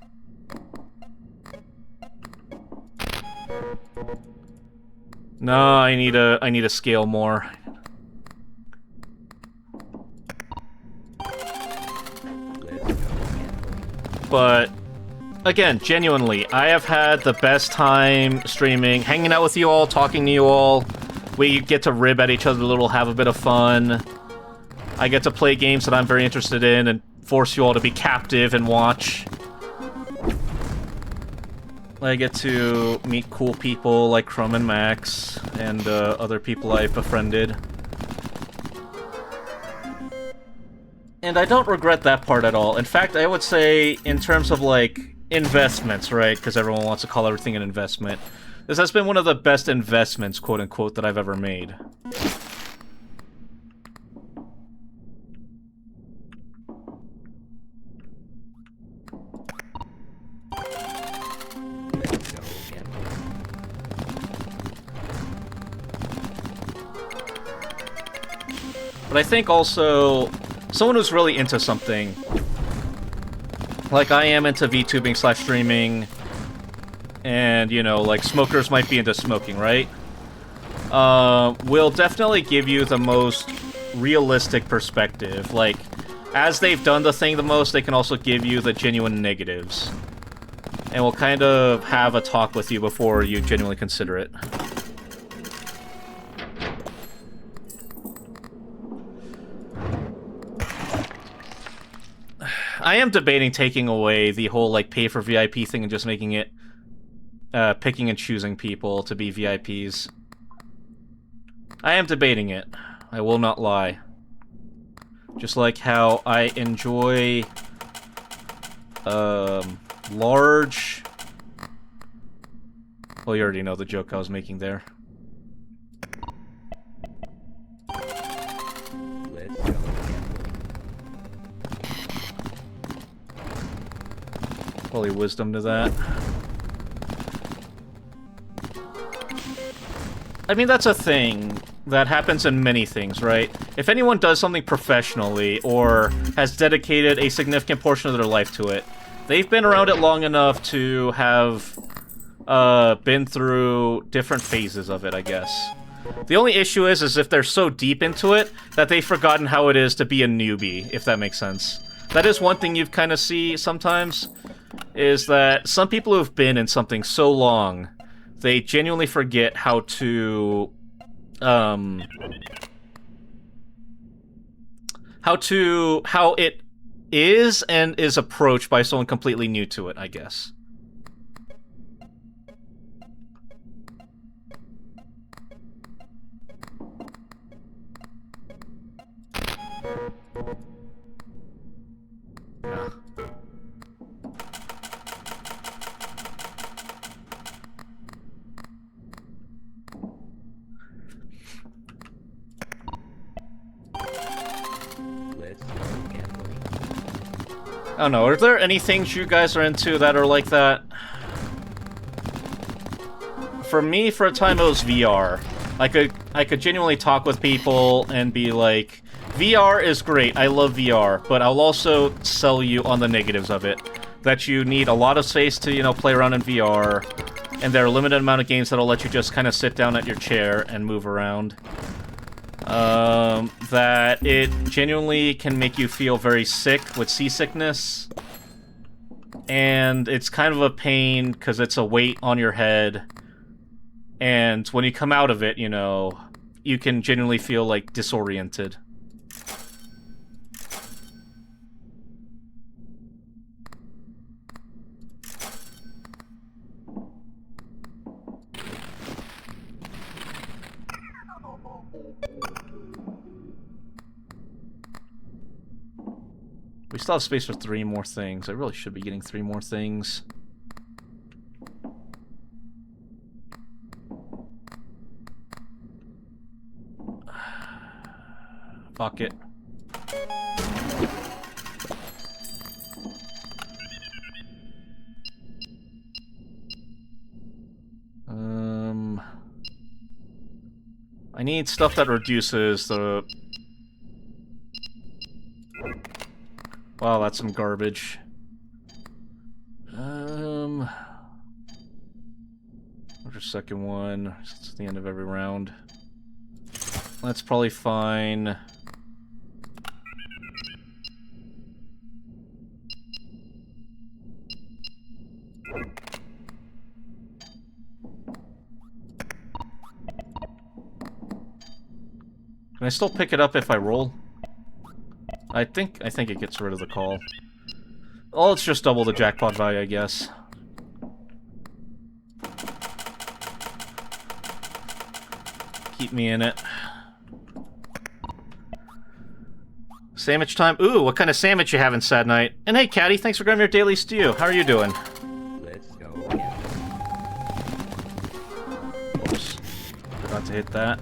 No, I need a scale more. But again, genuinely, I have had the best time streaming, hanging out with you all, talking to you all. We get to rib at each other a little, have a bit of fun. I get to play games that I'm very interested in and force you all to be captive and watch. I get to meet cool people like Crumb and Max and other people I've befriended. And I don't regret that part at all. In fact, I would say, in terms of, like, investments, right? Because everyone wants to call everything an investment. This has been one of the best investments, quote-unquote, that I've ever made. But I think also, someone who's really into something, like I am into VTubing / streaming, and, you know, like, smokers might be into smoking, right? Will definitely give you the most realistic perspective. Like, as they've done the thing the most, they can also give you the genuine negatives. And we'll kind of have a talk with you before you genuinely consider it. I am debating taking away the whole, like, pay for VIP thing and just making it, picking and choosing people to be VIPs. I am debating it. I will not lie. Just like how I enjoy, large... Well, you already know the joke I was making there. Holy wisdom to that. I mean, that's a thing that happens in many things, right? If anyone does something professionally or has dedicated a significant portion of their life to it, they've been around it long enough to have been through different phases of it, I guess. The only issue is if they're so deep into it that they've forgotten how it is to be a newbie, if that makes sense. That is one thing you kind of see sometimes, is that some people who've been in something so long, they genuinely forget how to, how it is and is approached by someone completely new to it, I guess. Yeah. I don't know, are there any things you guys are into that are like that? For me, for a time, it was VR. I could genuinely talk with people and be like, VR is great, I love VR, but I'll also sell you on the negatives of it. That you need a lot of space to, you know, play around in VR, and there are a limited amount of games that'll let you just kind of sit down at your chair and move around. That it genuinely can make you feel very sick with seasickness. And it's kind of a pain because it's a weight on your head. And when you come out of it, you know, you can genuinely feel, like, disoriented. We still have space for 3 more things. I really should be getting 3 more things. Fuck it. I need stuff that reduces the... Wow, that's some garbage. Where's the second one? It's the end of every round. That's probably fine. Can I still pick it up if I roll? I think it gets rid of the call. Oh, let's just double the jackpot value, I guess. Keep me in it. Sandwich time. Ooh, what kind of sandwich you having, Sad Night? And hey, Caddy, thanks for grabbing your daily stew. How are you doing? Let's go. Oops. Forgot to hit that.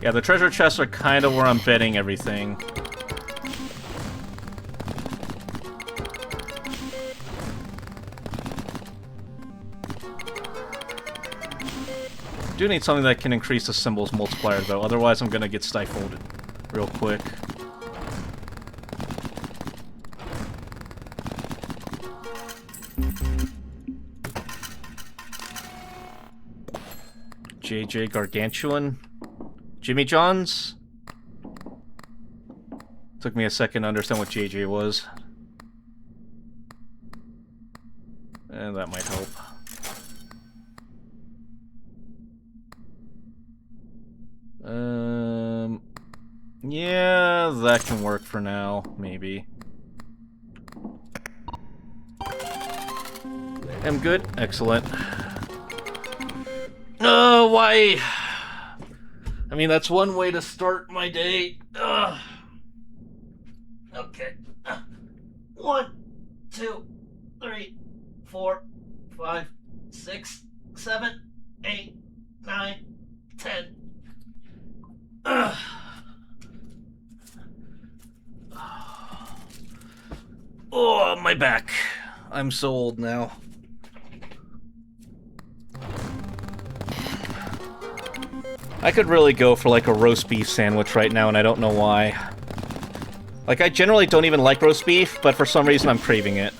Yeah, the treasure chests are kind of where I'm betting everything. Do need something that can increase the symbols multiplier, though. Otherwise, I'm gonna get stifled real quick. JJ Gargantuan? Jimmy John's? Took me a second to understand what JJ was. And that might help. Yeah, that can work for now, maybe. I'm good. Excellent. Oh, why? I mean, that's one way to start my day. Ugh. Okay. 1, 2, 3, 4, 5, 6, 7, 8, 9, 10. Ugh. Oh, my back. I'm so old now. I could really go for like a roast beef sandwich right now, and I don't know why. Like, I generally don't even like roast beef, but for some reason I'm craving it.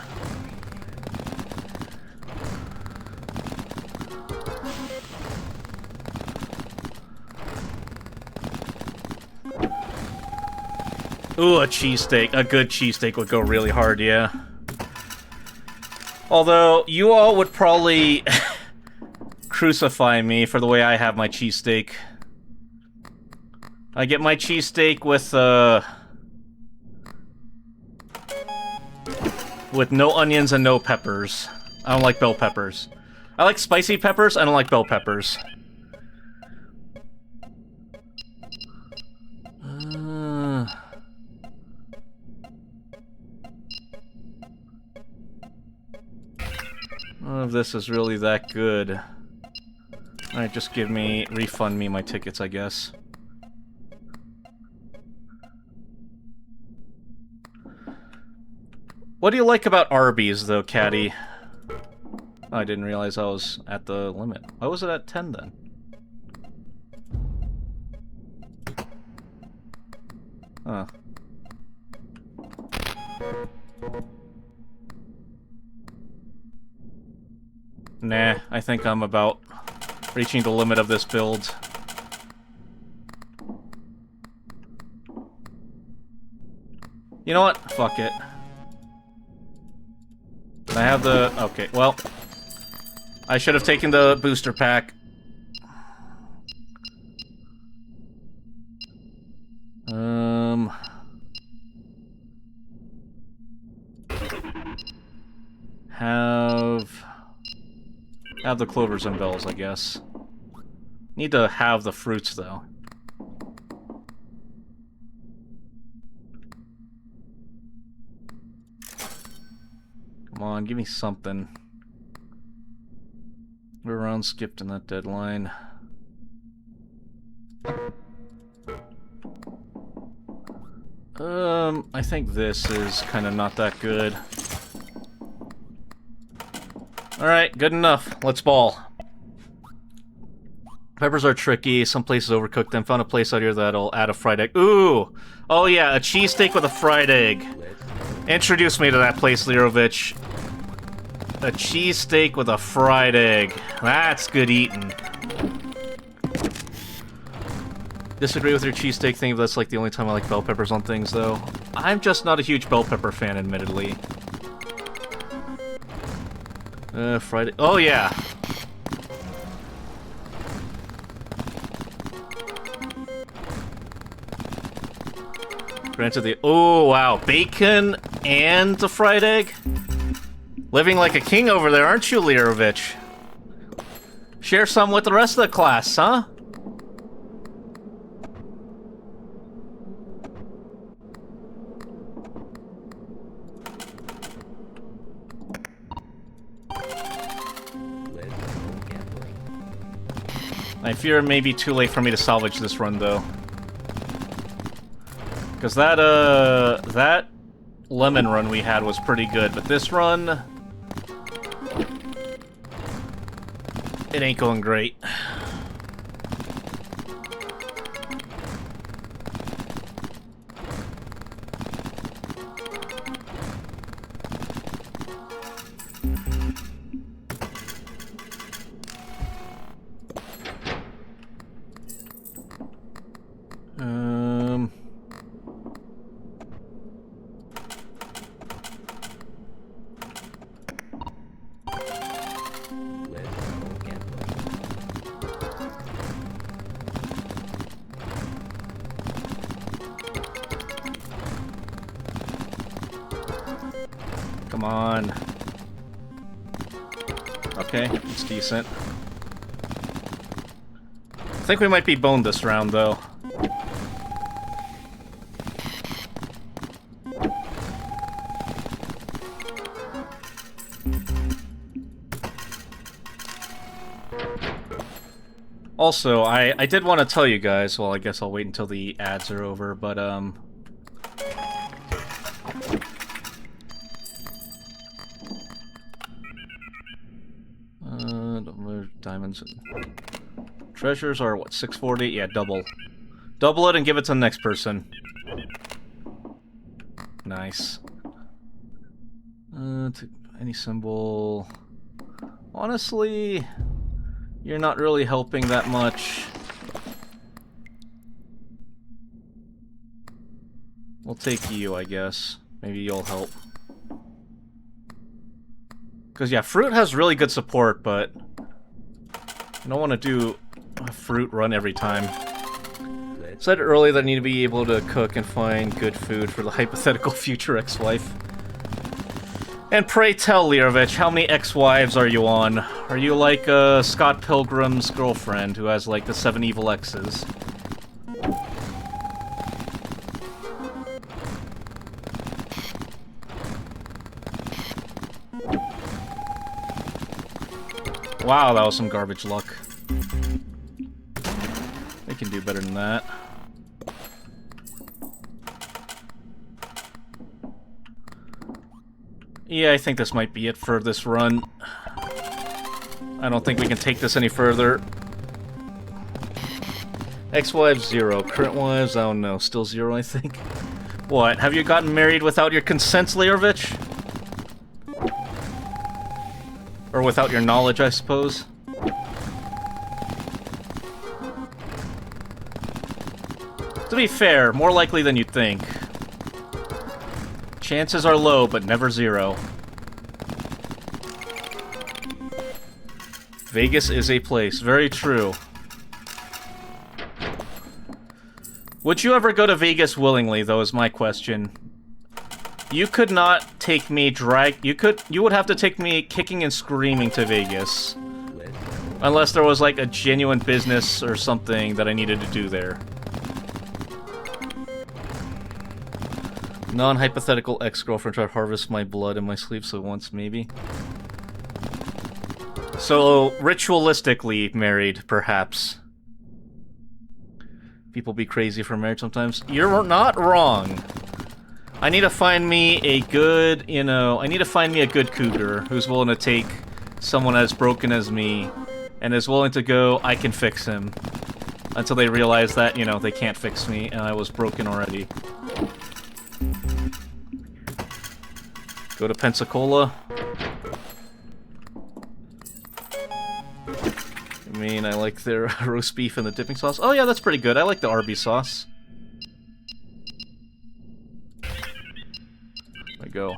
Ooh, a cheesesteak. A good cheesesteak would go really hard, yeah. Although, you all would probably crucify me for the way I have my cheesesteak. I get my cheesesteak with no onions and no peppers. I don't like bell peppers. I like spicy peppers, I don't like bell peppers. None of this is really that good. Alright, just refund me my tickets, I guess. What do you like about Arby's, though, Caddy? Oh, I didn't realize I was at the limit. Why was it at 10, then? Huh. Nah, I think I'm about reaching the limit of this build. You know what? Fuck it. I have the... Okay, well... I should have taken the booster pack. Have the clovers and bells, I guess. Need to have the fruits, though. Come on, give me something. We're around skipped in that deadline. I think this is kind of not that good. Alright, good enough. Let's ball. Peppers are tricky. Some places overcook them. Found a place out here that'll add a fried egg. Ooh! Oh yeah, a cheesesteak with a fried egg. Introduce me to that place, Lirovich. A cheesesteak with a fried egg. That's good eating. Disagree with your cheesesteak thing, but that's like the only time I like bell peppers on things, though. I'm just not a huge bell pepper fan, admittedly. Fried egg. Oh yeah! Granted the... Oh, wow. Bacon and the fried egg? Living like a king over there, aren't you, Lirovich? Share some with the rest of the class, huh? I fear it may be too late for me to salvage this run, though. Because that lemon run we had was pretty good, but this run... it ain't going great. Come on. Okay, it's decent. I think we might be boned this round, though. Also, I did want to tell you guys, well, I guess I'll wait until the ads are over, but, diamonds. Treasures are, what, 640? Yeah, double. Double it and give it to the next person. Nice. Any symbol... Honestly, you're not really helping that much. We'll take you, I guess. Maybe you'll help. Because, yeah, fruit has really good support, but... I don't want to do a fruit run every time. I said earlier that I need to be able to cook and find good food for the hypothetical future ex-wife. And pray tell, Lirovich, how many ex-wives are you on? Are you like Scott Pilgrim's girlfriend who has like the 7 evil exes? Wow, that was some garbage luck. We can do better than that. Yeah, I think this might be it for this run. I don't think we can take this any further. Ex-wives, 0. Current wives, I don't know. Still 0, I think. What? Have you gotten married without your consent, Lirovich? Or without your knowledge, I suppose. To be fair, more likely than you'd think. Chances are low, but never 0. Vegas is a place. Very true. Would you ever go to Vegas willingly, though, is my question. You could not take me you would have to take me kicking and screaming to Vegas. Unless there was like a genuine business or something that I needed to do there. Non-hypothetical ex-girlfriend tried to harvest my blood in my sleep, so once maybe. So, ritualistically married, perhaps. People be crazy for marriage sometimes. You're not wrong. I need to find me a good, I need to find me a good cougar who's willing to take someone as broken as me and is willing to go, I can fix him. Until they realize that, you know, they can't fix me, and I was broken already. Go to Pensacola. I mean, I like their roast beef and the dipping sauce. Oh yeah, that's pretty good. I like the Arby's sauce. There we go.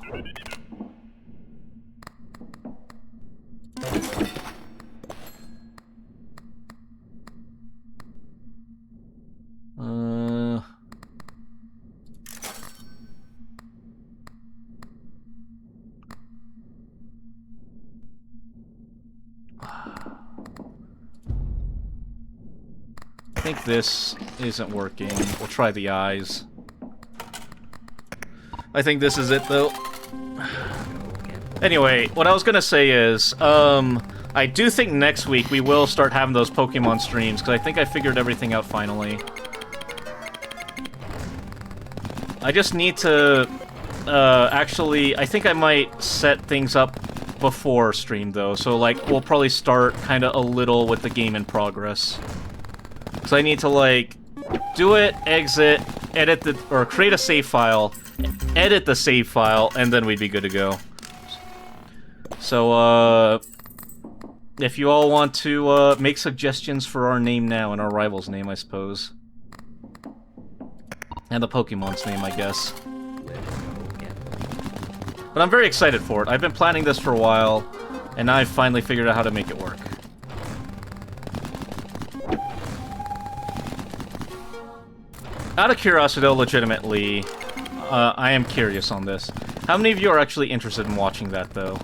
I think this isn't working. We'll try the eyes. I think this is it, though. Anyway, what I was gonna say is, I do think next week we will start having those Pokemon streams, because I think I figured everything out finally. I just need to, actually, I think I might set things up before stream, though, so, like, we'll probably start kinda a little with the game in progress. Because I need to, like, do it, exit, edit the, or create a save file, edit the save file, and then we'd be good to go. So, if you all want to, make suggestions for our name now, and our rival's name, I suppose. And the Pokemon's name, I guess. But I'm very excited for it. I've been planning this for a while, and now I've finally figured out how to make it work. Out of curiosity, though, legitimately, I am curious on this. How many of you are actually interested in watching that, though?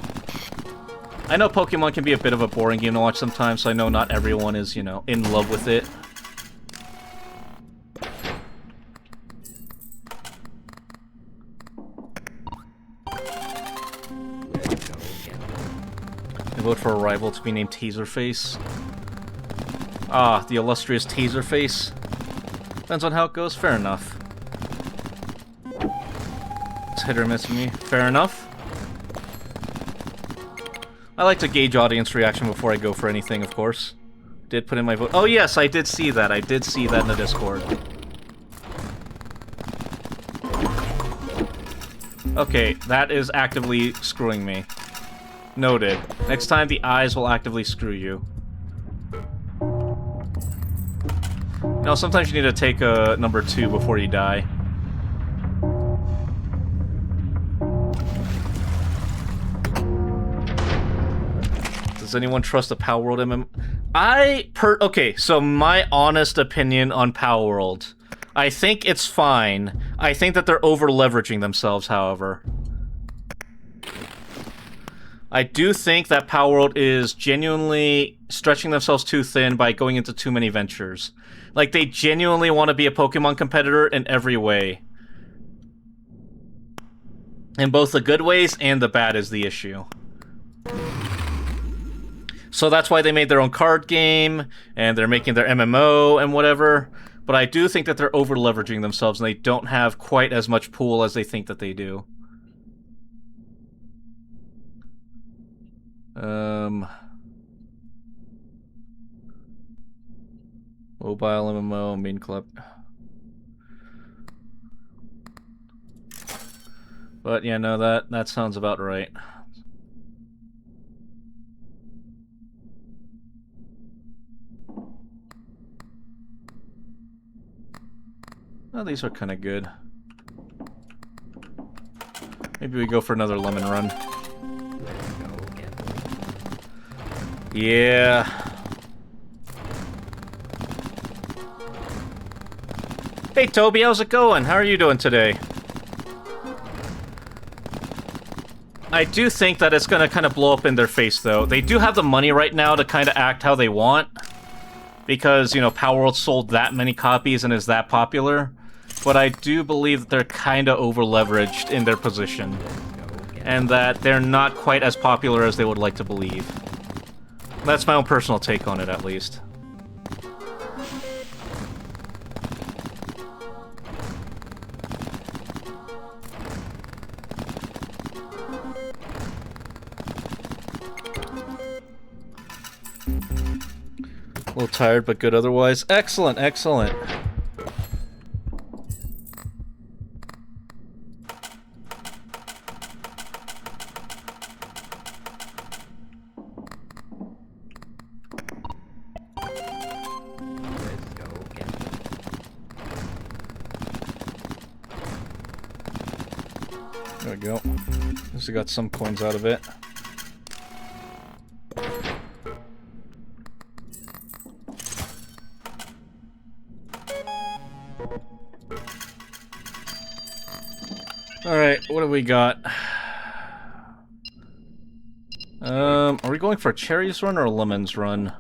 I know Pokemon can be a bit of a boring game to watch sometimes, so I know not everyone is, you know, in love with it. I vote for a rival to be named Taserface. Ah, the illustrious Taserface. Depends on how it goes, fair enough. It's hit or miss for me, fair enough. I like to gauge audience reaction before I go for anything, of course. Did put in my vote. Oh yes, I did see that. I did see that in the Discord. Okay, that is actively screwing me. Noted. Next time, the eyes will actively screw you. No, sometimes you need to take a number 2 before you die. Does anyone trust the Power World MM? Okay, so my honest opinion on Power World. I think it's fine. I think that they're over-leveraging themselves, however. I do think that Power World is genuinely stretching themselves too thin by going into too many ventures. Like, they genuinely want to be a Pokemon competitor in every way. In both the good ways and the bad is the issue. So that's why they made their own card game, and they're making their MMO and whatever. But I do think that they're over-leveraging themselves, and they don't have quite as much pool as they think that they do. Mobile MMO, main club. But yeah, no, that sounds about right. Oh, these are kind of good. Maybe we go for another lemon run. Yeah. Hey Toby, how's it going? How are you doing today? I do think that it's gonna kind of blow up in their face, though. They do have the money right now to kind of act how they want. Because, you know, Power World sold that many copies and is that popular. But I do believe that they're kind of over-leveraged in their position. And that they're not quite as popular as they would like to believe. That's my own personal take on it, at least. A little tired, but good otherwise. Excellent, excellent. There we go. At least I got some coins out of it. Alright, what do we got? Are we going for a cherries run or a lemons run?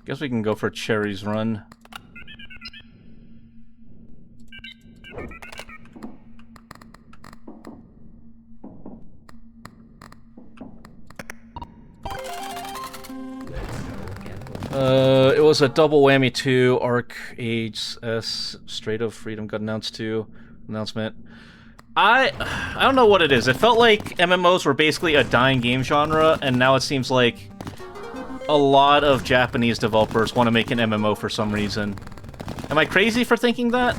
Guess we can go for a cherries run. It was a double whammy too. Arc Age S Strait of Freedom got announced too. Announcement. I don't know what it is. It felt like MMOs were basically a dying game genre, and now it seems like a lot of Japanese developers want to make an MMO for some reason. Am I crazy for thinking that?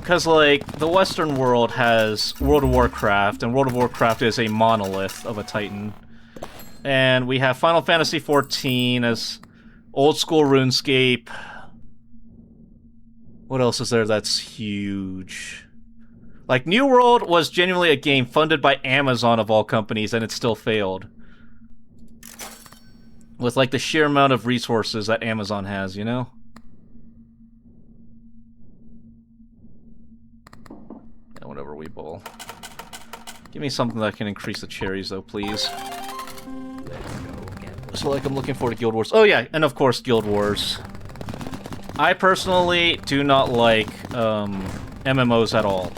Because, like, the Western world has World of Warcraft, and World of Warcraft is a monolith of a titan. And we have Final Fantasy XIV as old-school RuneScape. What else is there that's huge? Like, New World was genuinely a game funded by Amazon of all companies, and it still failed. With, like, the sheer amount of resources that Amazon has, you know? Yeah, whatever, we bowl. Give me something that can increase the cherries, though, please. So, like, I'm looking forward to Guild Wars. Oh, yeah, and of course, Guild Wars. I personally do not like MMOs at all.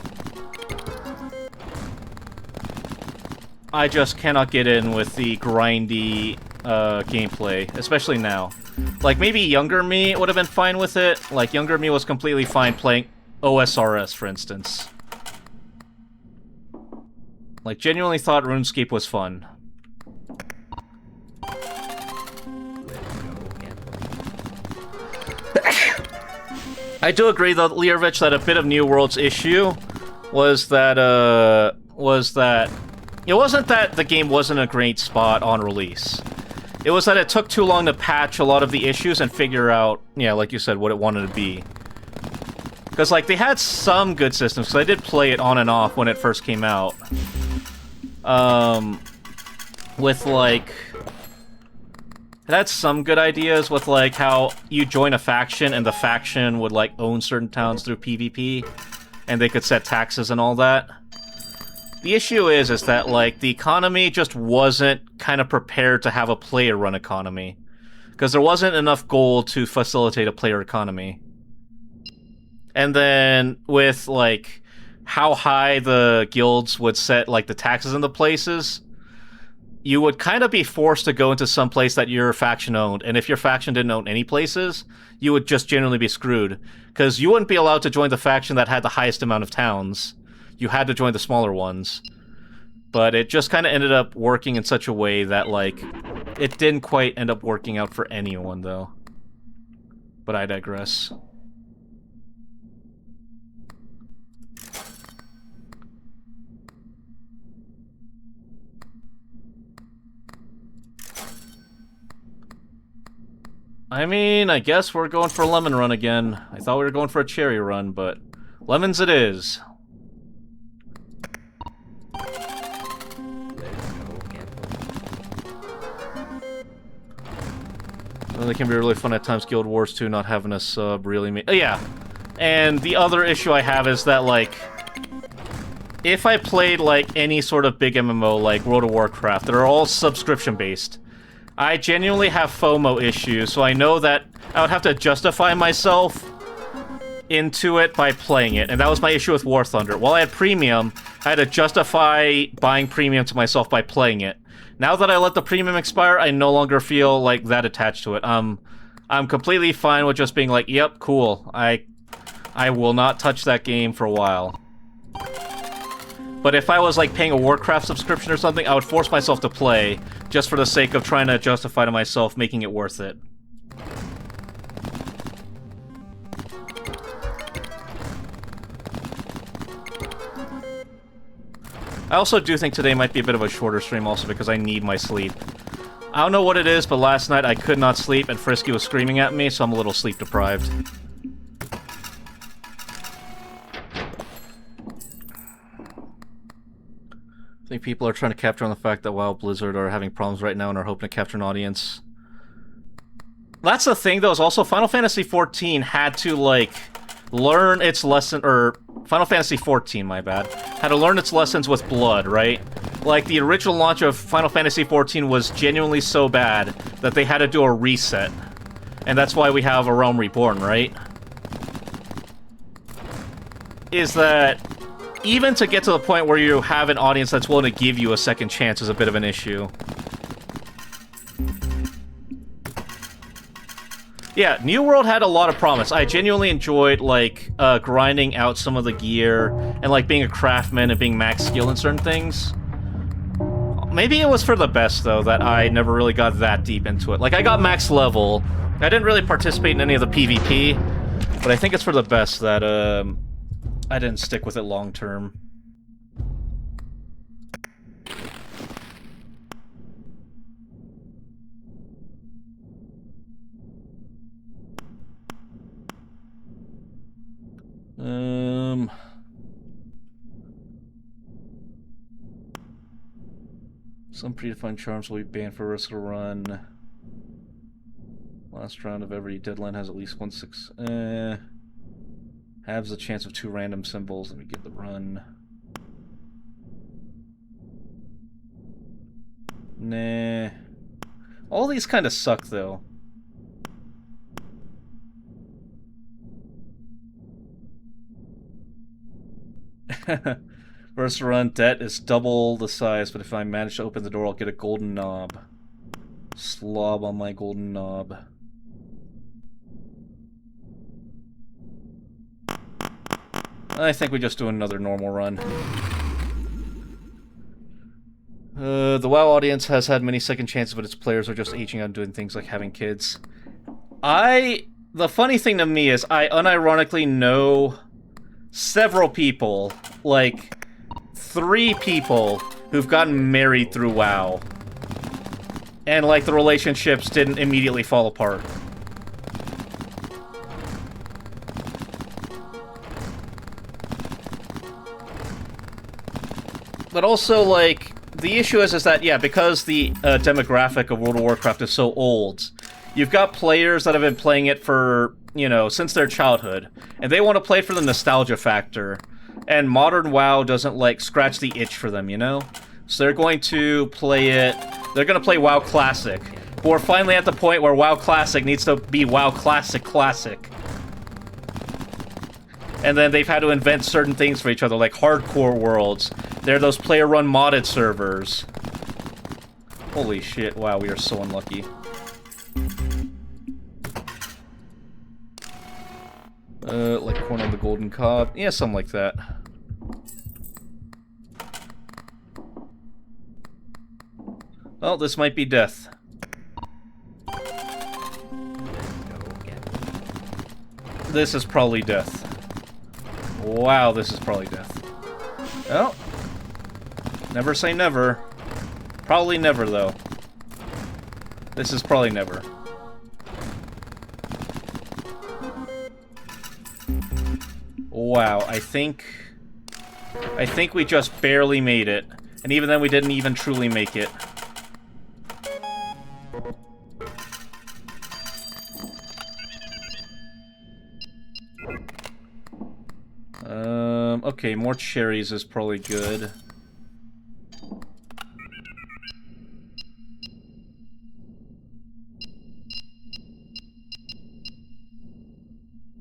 I just cannot get in with the grindy gameplay, especially now. Like, maybe younger me would have been fine with it. Like, younger me was completely fine playing OSRS, for instance. Like, genuinely thought RuneScape was fun. I do agree, though, Learovich, that a bit of New World's issue was that it wasn't that the game wasn't a great spot on release. It was that it took too long to patch a lot of the issues and figure out, yeah, like you said, what it wanted to be. Because, like, they had some good systems, because I did play it on and off when it first came out. With, like... It had some good ideas with, like, how you join a faction and the faction would, like, own certain towns through PvP, and they could set taxes and all that. The issue is that, like, the economy just wasn't kind of prepared to have a player-run economy. Because there wasn't enough gold to facilitate a player economy. And then, with, like, how high the guilds would set, like, the taxes in the places... You would kind of be forced to go into some place that your faction owned, and if your faction didn't own any places, you would just generally be screwed. Because you wouldn't be allowed to join the faction that had the highest amount of towns. You had to join the smaller ones. But it just kind of ended up working in such a way that, like, it didn't quite end up working out for anyone, though. But I digress. I mean, I guess we're going for a lemon run again. I thought we were going for a cherry run, but lemons it is. Well, they can be really fun at times, Guild Wars 2, not having a sub really oh, yeah. And the other issue I have is that, like, if I played, like, any sort of big MMO, like World of Warcraft, that are all subscription-based, I genuinely have FOMO issues, so I know that I would have to justify myself into it by playing it, and that was my issue with War Thunder. While I had premium, I had to justify buying premium to myself by playing it. Now that I let the premium expire, I no longer feel like that attached to it. I'm completely fine with just being like, yep, cool. I will not touch that game for a while. But if I was, like, paying a Warcraft subscription or something, I would force myself to play, just for the sake of trying to justify to myself making it worth it. I also do think today might be a bit of a shorter stream also because I need my sleep. I don't know what it is, but last night I could not sleep and Frisky was screaming at me, so I'm a little sleep deprived. I think people are trying to capture on the fact that WoW Blizzard are having problems right now and are hoping to capture an audience. That's the thing, though, is also Final Fantasy XIV had to, like, learn its lesson, or Final Fantasy XIV, my bad, had to learn its lessons with blood, right? Like, the original launch of Final Fantasy XIV was genuinely so bad that they had to do a reset. And that's why we have A Realm Reborn, right? Is that even to get to the point where you have an audience that's willing to give you a second chance is a bit of an issue. Yeah, New World had a lot of promise. I genuinely enjoyed, like, grinding out some of the gear and, like, being a craftsman and being max skill in certain things. Maybe it was for the best, though, that I never really got that deep into it. Like, I got max level. I didn't really participate in any of the PvP, but I think it's for the best that, I didn't stick with it long term. Some predefined charms will be banned for risk of run. Last round of every deadline has at least 1/6. Halves the chance of 2 random symbols. Let me give the run. Nah. All these kind of suck, though. First run debt is double the size, but if I manage to open the door, I'll get a golden knob. Slob on my golden knob. I think we just do another normal run. The WoW audience has had many second chances, but its players are just aging out and doing things like having kids. The funny thing to me is I unironically know several people, like 3 people, who've gotten married through WoW. And, like, the relationships didn't immediately fall apart. But also, like, the issue is that, yeah, because the demographic of World of Warcraft is so old, you've got players that have been playing it for, you know, since their childhood, and they want to play for the nostalgia factor, and modern WoW doesn't, like, scratch the itch for them, you know? So they're going to play it, they're going to play WoW Classic, but we're finally at the point where WoW Classic needs to be WoW Classic Classic. And then they've had to invent certain things for each other, like hardcore worlds. They're those player-run modded servers. Holy shit, wow, we are so unlucky. Like corn on the golden cob. Yeah, something like that. Well, this might be death. This is probably death. Wow, this is probably death. Oh. Never say never. Probably never, though. This is probably never. Wow, I think we just barely made it. And even then, we didn't even truly make it. Okay, more cherries is probably good.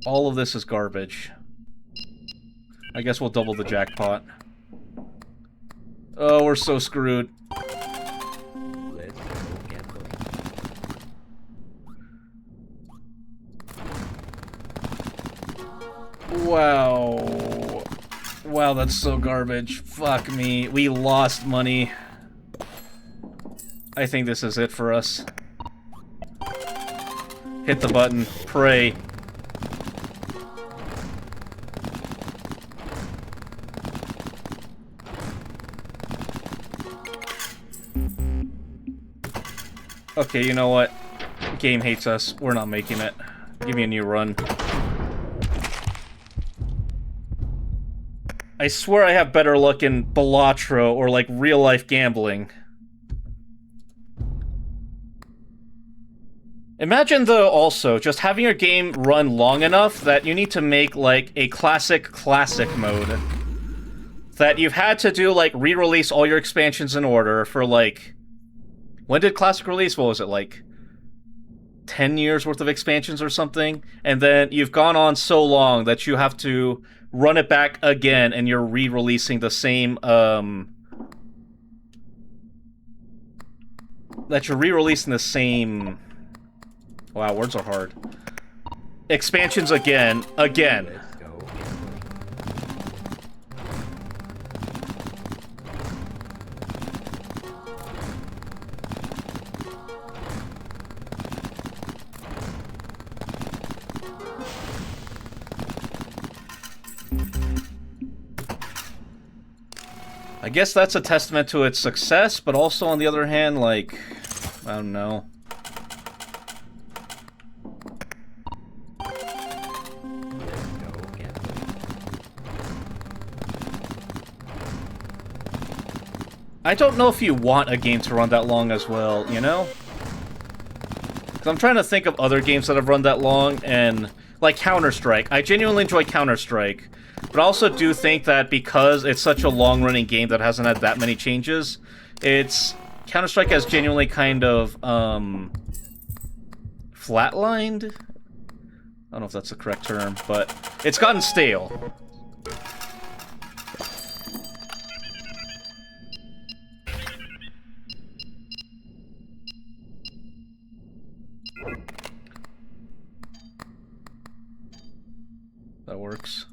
All of this is garbage. I guess we'll double the jackpot. Oh, we're so screwed. Let's go gambling. Wow. Wow, that's so garbage. Fuck me. We lost money. I think this is it for us. Hit the button. Pray. Okay, you know what? Game hates us. We're not making it. Give me a new run. I swear I have better luck in Balatro or, like, real-life gambling. Imagine, though, also, just having your game run long enough that you need to make, like, a classic mode. That you've had to do, like, re-release all your expansions in order for, like... When did Classic release? What was it, like... 10 years worth of expansions or something? And then you've gone on so long that you have to run it back again and you're re-releasing the same, that you're re-releasing the same... Wow, words are hard. Expansions again. Let's go. I guess that's a testament to its success, but also on the other hand, like, I don't know. Let's go gambling. I don't know if you want a game to run that long as well, you know? Because I'm trying to think of other games that have run that long, and... Like Counter-Strike. I genuinely enjoy Counter-Strike. But I also do think that because it's such a long-running game that hasn't had that many changes, it's... Counter-Strike has genuinely kind of, flatlined? I don't know if that's the correct term, but it's gotten stale. That works.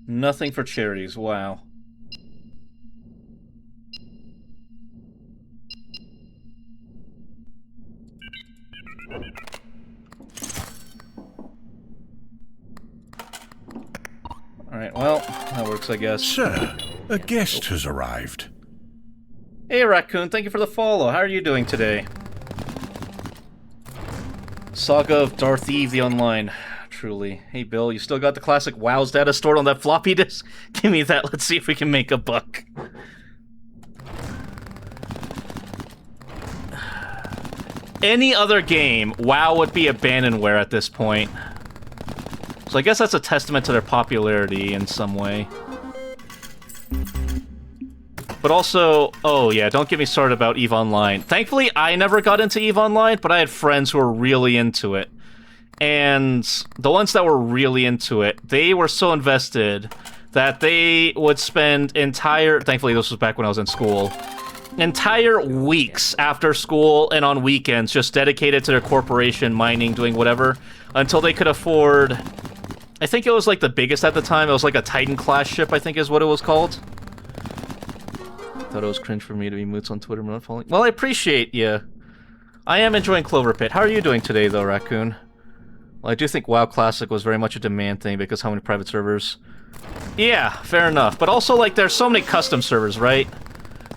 Nothing for charities, wow. Alright, well, that works, I guess. Sir, a guest has arrived. Hey, Raccoon, thank you for the follow. How are you doing today? Saga of Darth Eve, the Online. Truly. Hey, Bill, you still got the classic WoW's data stored on that floppy disk? Give me that, let's see if we can make a buck. Any other game, WoW would be abandonware at this point. So I guess that's a testament to their popularity in some way. But also, oh yeah, don't get me started about EVE Online. Thankfully, I never got into EVE Online, but I had friends who were really into it. And the ones that were really into it, they were so invested that they would spend thankfully this was back when I was in school, entire weeks after school and on weekends just dedicated to their corporation, mining, doing whatever, until they could afford, I think it was like the biggest at the time, it was like a Titan-class ship, I think is what it was called. Thought it was cringe for me to be moots on Twitter, not following. Well, I appreciate you. I am enjoying Cloverpit. How are you doing today, though, Raccoon? Well, I do think WoW Classic was very much a demand thing because how many private servers? Yeah, fair enough. But also, like, there's so many custom servers, right?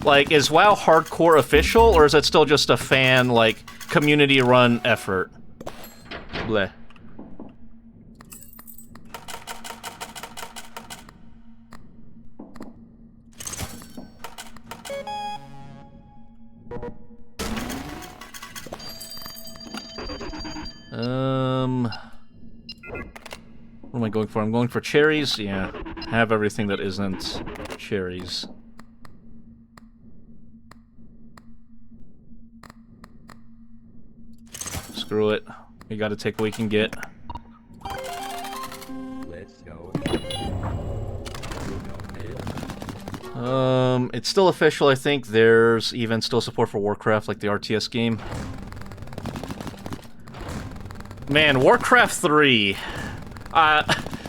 Like, is WoW Hardcore official, or is it still just a fan, like, community-run effort? Bleh. What am I going for? I'm going for cherries? Yeah. Have everything that isn't cherries. Screw it. We gotta take what we can get. Let's go. It's still official, I think. There's even still support for Warcraft, like the RTS game. Man, Warcraft 3.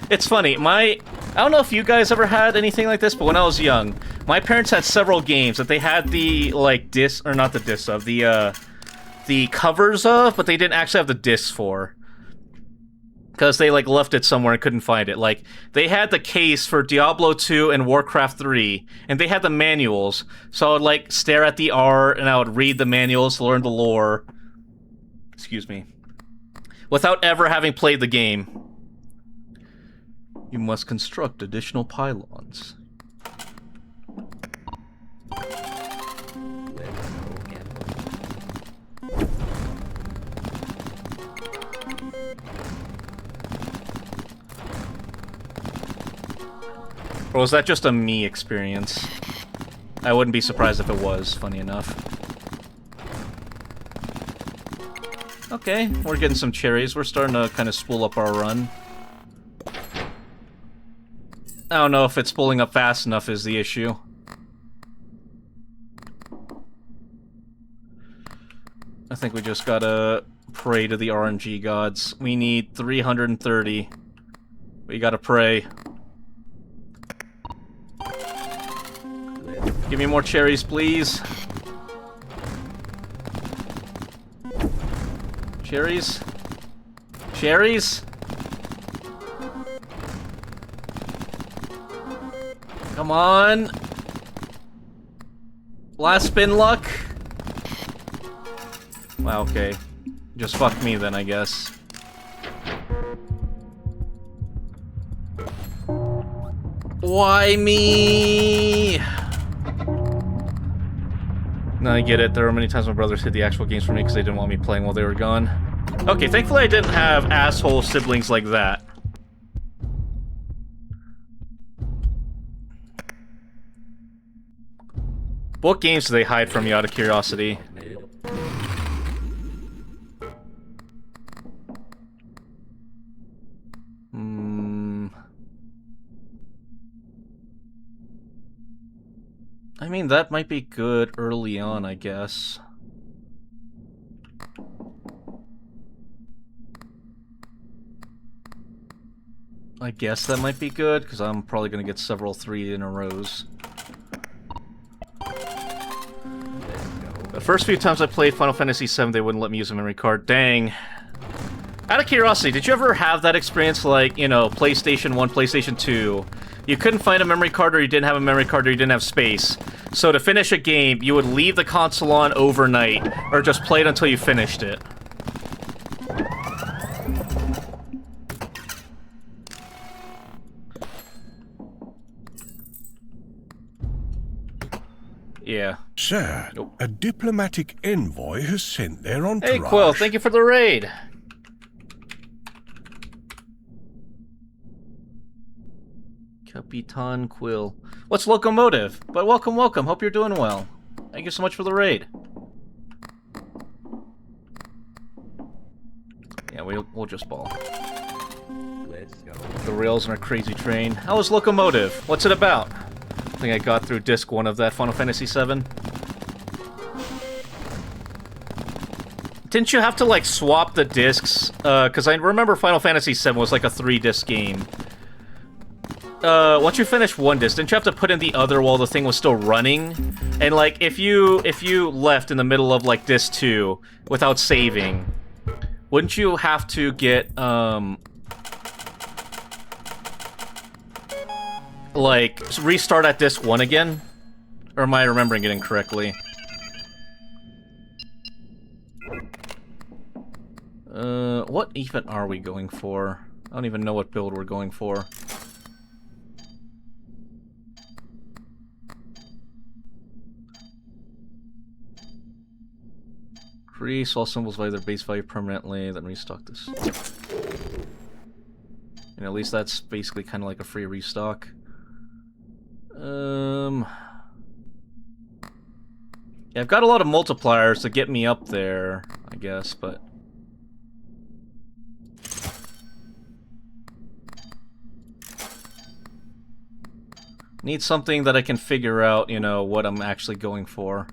It's funny, I don't know if you guys ever had anything like this, but when I was young, my parents had several games that they had the, like, disc, or not the discs of, the covers of, but they didn't actually have the discs for. Because they, like, left it somewhere and couldn't find it. Like, they had the case for Diablo 2 and Warcraft 3, and they had the manuals, so I would, like, stare at the art, and I would read the manuals to learn the lore. Excuse me. Without ever having played the game. You must construct additional pylons. Or was that just a me experience? I wouldn't be surprised if it was, funny enough. Okay, we're getting some cherries. We're starting to kind of spool up our run. I don't know if it's spooling up fast enough is the issue. I think we just gotta pray to the RNG gods. We need 330. We gotta pray. Give me more cherries, please. Cherries? Cherries? Come on. Last spin luck. Wow, okay. Just fuck me then, I guess. Why me? No, I get it. There were many times my brothers hid the actual games from me because they didn't want me playing while they were gone. Okay, thankfully I didn't have asshole siblings like that. What games do they hide from you out of curiosity? I mean, that might be good early on, I guess. I guess that might be good, because I'm probably going to get several 3 in a rows. The first few times I played Final Fantasy VII, they wouldn't let me use a memory card. Dang. Out of curiosity, did you ever have that experience like, you know, PlayStation 1, PlayStation 2? You couldn't find a memory card, or you didn't have a memory card, or you didn't have space. So to finish a game, you would leave the console on overnight, or just play it until you finished it. Yeah. Sir, a diplomatic envoy has sent their entourage. Hey, Quill, thank you for the raid. Capitan Quill. What's locomotive? But welcome, welcome. Hope you're doing well. Thank you so much for the raid. Yeah, we'll just ball. Let's go. The rails in our crazy train. How was locomotive? What's it about? I think I got through disc 1 of that Final Fantasy VII. Didn't you have to, like, swap the discs? Because I remember Final Fantasy VII was like a 3-disc game. Once you finish one disc, didn't you have to put in the other while the thing was still running? And, like, if you left in the middle of, like, disc 2 without saving, wouldn't you have to get, like, restart at disc 1 again? Or am I remembering it incorrectly? What even are we going for? I don't even know what build we're going for. Increase all symbols by their base value permanently, then restock this. And at least that's basically kind of like a free restock. Yeah, I've got a lot of multipliers to get me up there, I guess, but... Need something that I can figure out, you know, what I'm actually going for.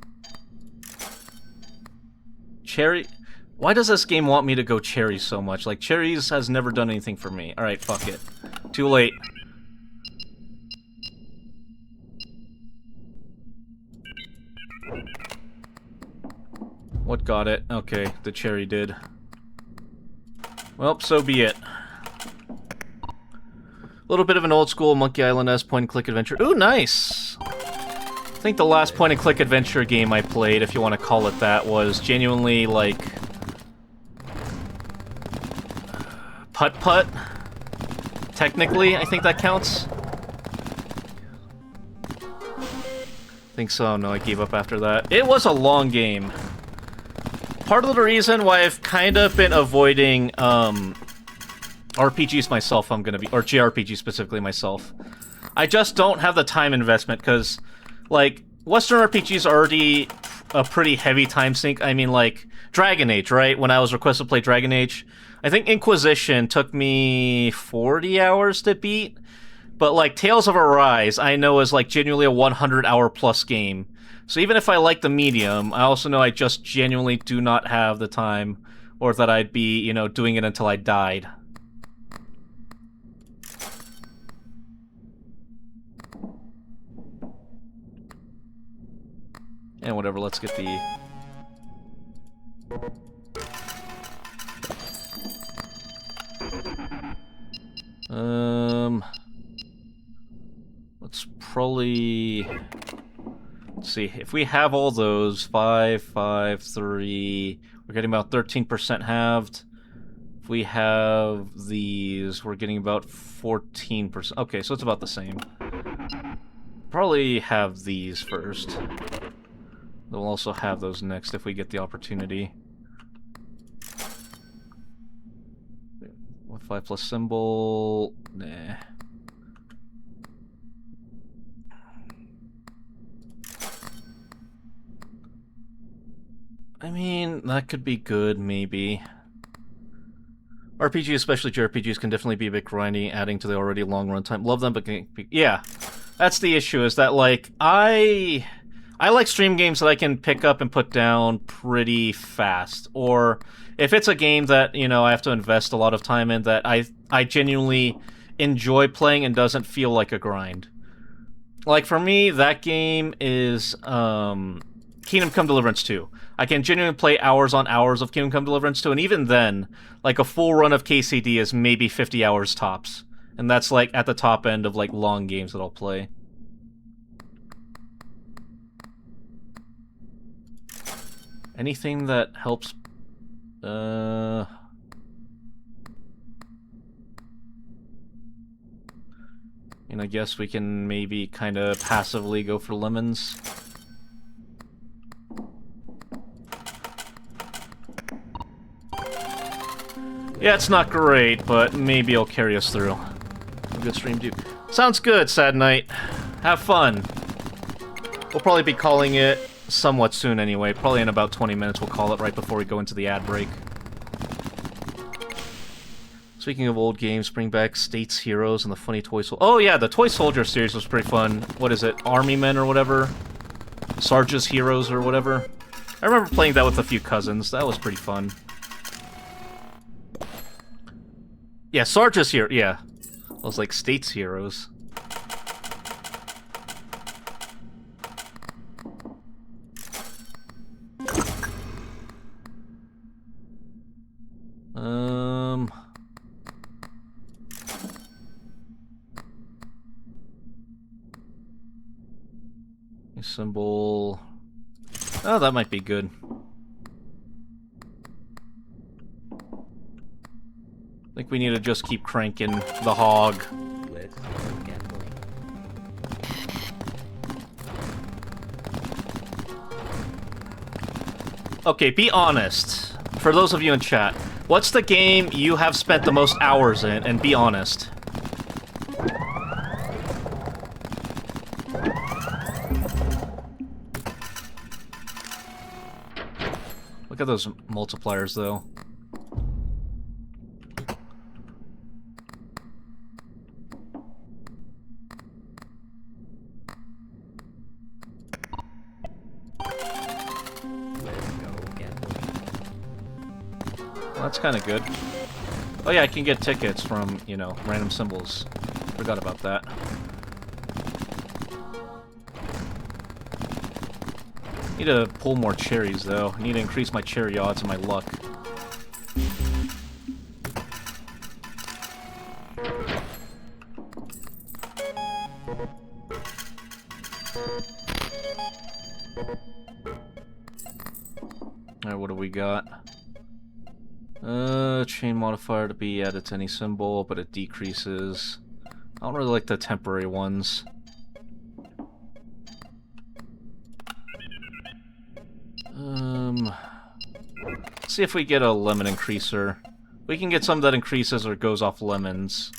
Cherry... Why does this game want me to go cherries so much? Like, cherries has never done anything for me. Alright, fuck it. Too late. What got it? Okay, the cherry did. Well, so be it. A little bit of an old school Monkey Island-esque point-and-click adventure. Ooh, nice! I think the last point-and-click adventure game I played, if you want to call it that, was genuinely, like... Putt-Putt? Technically, I think that counts. I think so. No, I gave up after that. It was a long game. Part of the reason why I've kind of been avoiding, RPGs myself, or JRPGs specifically myself. I just don't have the time investment, because, like, Western RPGs are already a pretty heavy time sink. I mean, like, Dragon Age, right? When I was requested to play Dragon Age, I think Inquisition took me 40 hours to beat, but, like, Tales of Arise, I know is, like, genuinely a 100-hour-plus game. So even if I like the medium, I also know I just genuinely do not have the time, or that I'd be, you know, doing it until I died. And whatever, let's get the... Let's probably... Let's see, if we have all those, 5, 5, 3... We're getting about 13% halved. If we have these, we're getting about 14%. Okay, so it's about the same. Probably have these first. We'll also have those next if we get the opportunity. 5 plus symbol... Nah. I mean, that could be good, maybe. RPGs, especially JRPGs, can definitely be a bit grindy, adding to the already long runtime. Love them, but yeah, that's the issue. Is that like I like stream games that I can pick up and put down pretty fast, or if it's a game that I have to invest a lot of time in, that I genuinely enjoy playing and doesn't feel like a grind. Like for me, that game is Kingdom Come Deliverance 2. I can genuinely play hours on hours of Kingdom Come Deliverance 2, and even then, like a full run of KCD is maybe 50 hours tops. And that's like at the top end of like long games that I'll play. Anything that helps and I guess we can maybe kind of passively go for lemons. Yeah, it's not great, but maybe it'll carry us through. A good stream, dude. Sounds good, Sad Knight. Have fun. We'll probably be calling it somewhat soon anyway. Probably in about 20 minutes we'll call it right before we go into the ad break. Speaking of old games, bring back States Heroes and the funny Toy Soldier. Oh yeah, the Toy Soldier series was pretty fun. What is it? Army Men or whatever? Sarge's Heroes or whatever? I remember playing that with a few cousins. That was pretty fun. Yeah, Sarge's here. Yeah. I was like States Heroes. A symbol. Oh, that might be good. I think we need to just keep cranking the hog. Let's go gambling. Okay, be honest. For those of you in chat, what's the game you have spent the most hours in, and be honest. Look at those multipliers, though. Well, that's kind of good. Oh yeah, I can get tickets from, you know, random symbols. Forgot about that. Need to pull more cherries, though. I need to increase my cherry odds and my luck. Alright, what do we got? Chain modifier to be added to any symbol, but it decreases. I don't really like the temporary ones. Let's see if we get a lemon increaser. We can get some that increases or goes off lemons.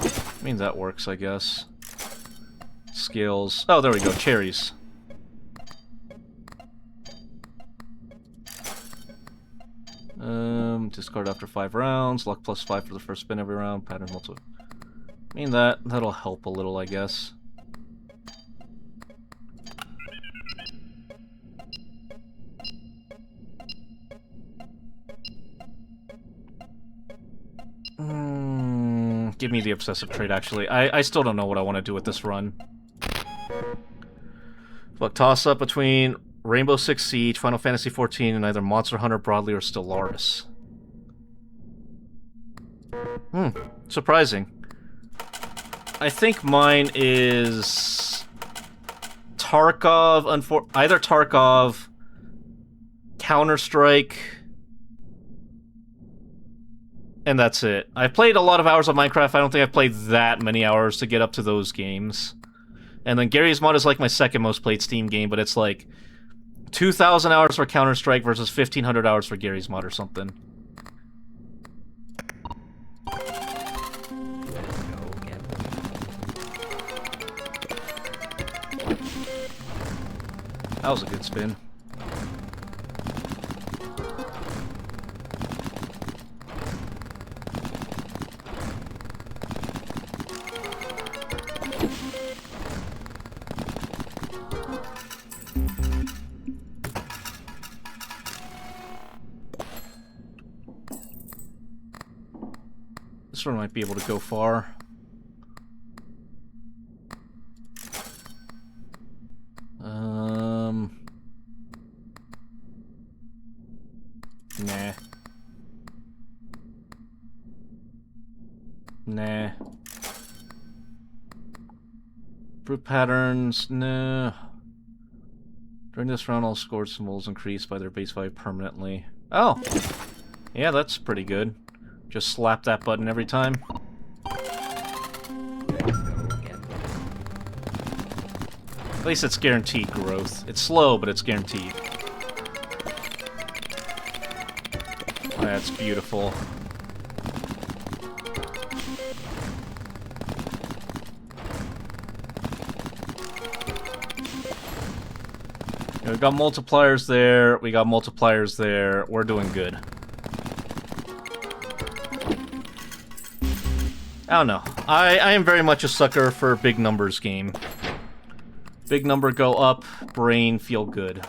I mean, that works, I guess. Skills. Oh, there we go. Cherries. Discard after 5 rounds. Luck plus 5 for the first spin every round. Pattern multiple. I mean, that'll help a little, I guess. Give me the obsessive trait, actually. I still don't know what I want to do with this run. Look, toss-up between Rainbow Six Siege, Final Fantasy XIV, and either Monster Hunter broadly or Stellaris. Surprising. I think mine is Tarkov, either Tarkov, Counter-Strike, and that's it. I've played a lot of hours of Minecraft. I don't think I've played that many hours to get up to those games. And then Garry's Mod is like my second most played Steam game, but it's like 2,000 hours for Counter-Strike versus 1,500 hours for Garry's Mod or something. That was a good spin. This one might be able to go far. Nah. Nah. Fruit patterns, nah. During this round, all scored symbols increase by their base value permanently. Oh! Yeah, that's pretty good. Just slap that button every time. At least it's guaranteed growth. It's slow, but it's guaranteed. That's beautiful. We got multipliers there, we got multipliers there, we're doing good. I don't know. I am very much a sucker for big numbers game. Big number go up, brain feel good.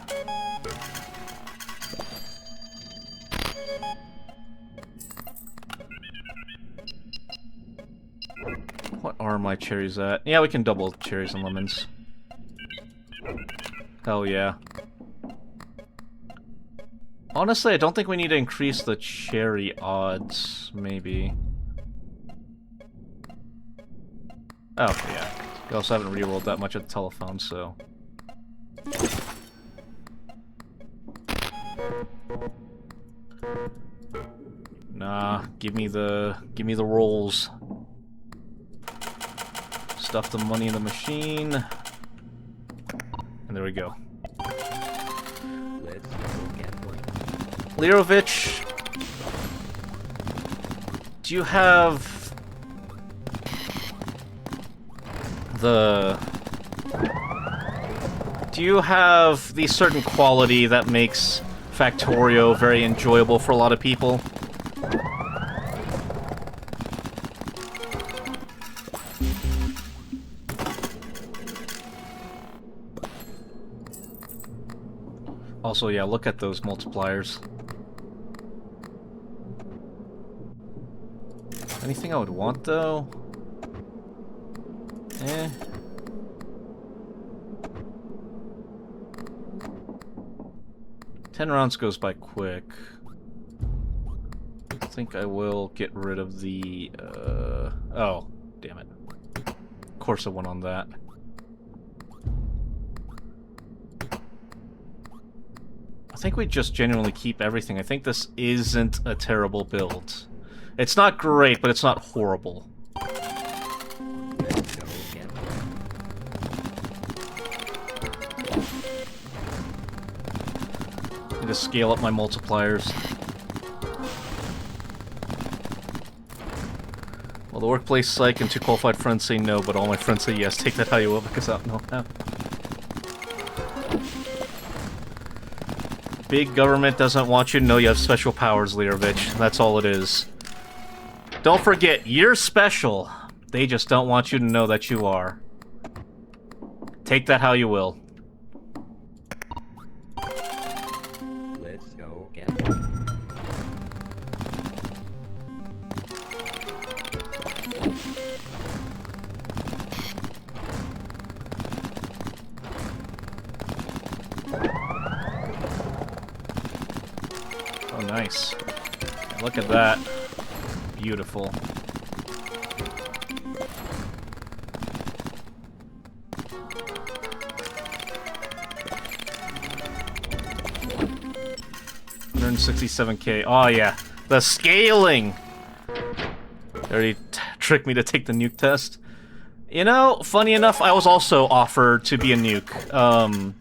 What are my cherries at? Yeah, we can double cherries and lemons. Hell yeah. Honestly, I don't think we need to increase the cherry odds, maybe. Oh, yeah. We also haven't rerolled that much at the telephone, so... Nah, give me the rolls. Stuff the money in the machine. And there we go. Let's go gambling. Lirovich, do you have the... Do you have the certain quality that makes Factorio very enjoyable for a lot of people? Also, yeah, look at those multipliers. Anything I would want, though? Eh. Ten rounds goes by quick. I think I will get rid of the, oh, damn it. Of course I went on that. I think we just genuinely keep everything. I think this isn't a terrible build. It's not great, but it's not horrible. Let's go again. Need to scale up my multipliers. Well, the workplace psych and 2 qualified friends say no, but all my friends say yes. Take that how you will, because I don't know how. Big government doesn't want you to know you have special powers, Learovich. That's all it is. Don't forget, you're special. They just don't want you to know that you are. Take that how you will. Let's go again. Oh, nice. Look at that. Beautiful. $167K. Oh yeah, the scaling. They already tricked me to take the nuke test. You know, funny enough, I was also offered to be a nuke.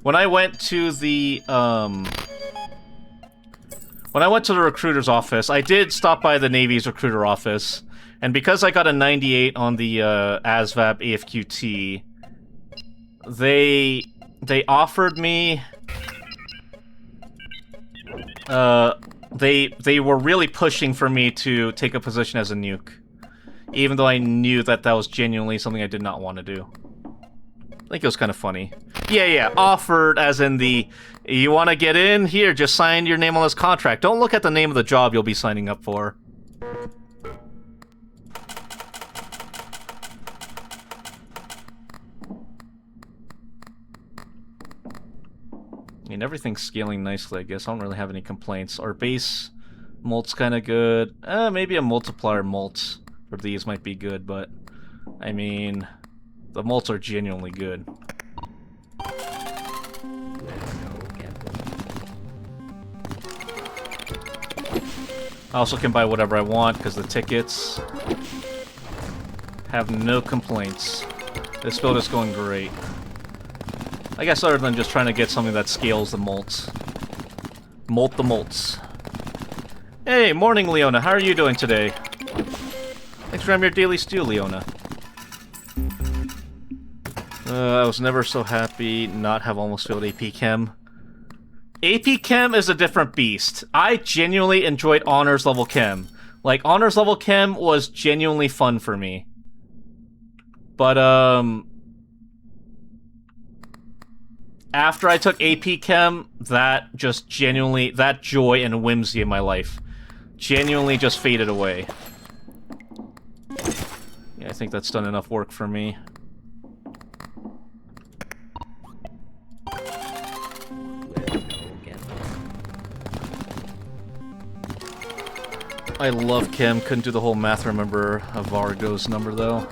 When I went to the recruiter's office, I did stop by the Navy's recruiter office, and because I got a 98 on the ASVAB AFQT, they offered me. They were really pushing for me to take a position as a nuke, even though I knew that that was genuinely something I did not want to do. I think it was kind of funny. Yeah, offered as in the, you want to get in? Here, just sign your name on this contract. Don't look at the name of the job you'll be signing up for. I mean, everything's scaling nicely, I guess. I don't really have any complaints. Our base mult's kind of good. Maybe a multiplier mult for these might be good, but I mean, the mults are genuinely good. I also can buy whatever I want because the tickets have no complaints. This build is going great. I guess other than just trying to get something that scales the mults. Molt the mults. Hey, morning, Leona. How are you doing today? Thanks for having your daily stew, Leona. I was never so happy not have almost failed AP Chem. AP Chem is a different beast. I genuinely enjoyed Honors Level Chem. Like, Honors Level Chem was genuinely fun for me. But, after I took AP Chem, that just genuinely, that joy and whimsy in my life genuinely just faded away. Yeah, I think that's done enough work for me. I love Chem, couldn't do the whole math remember of Vargo's number though.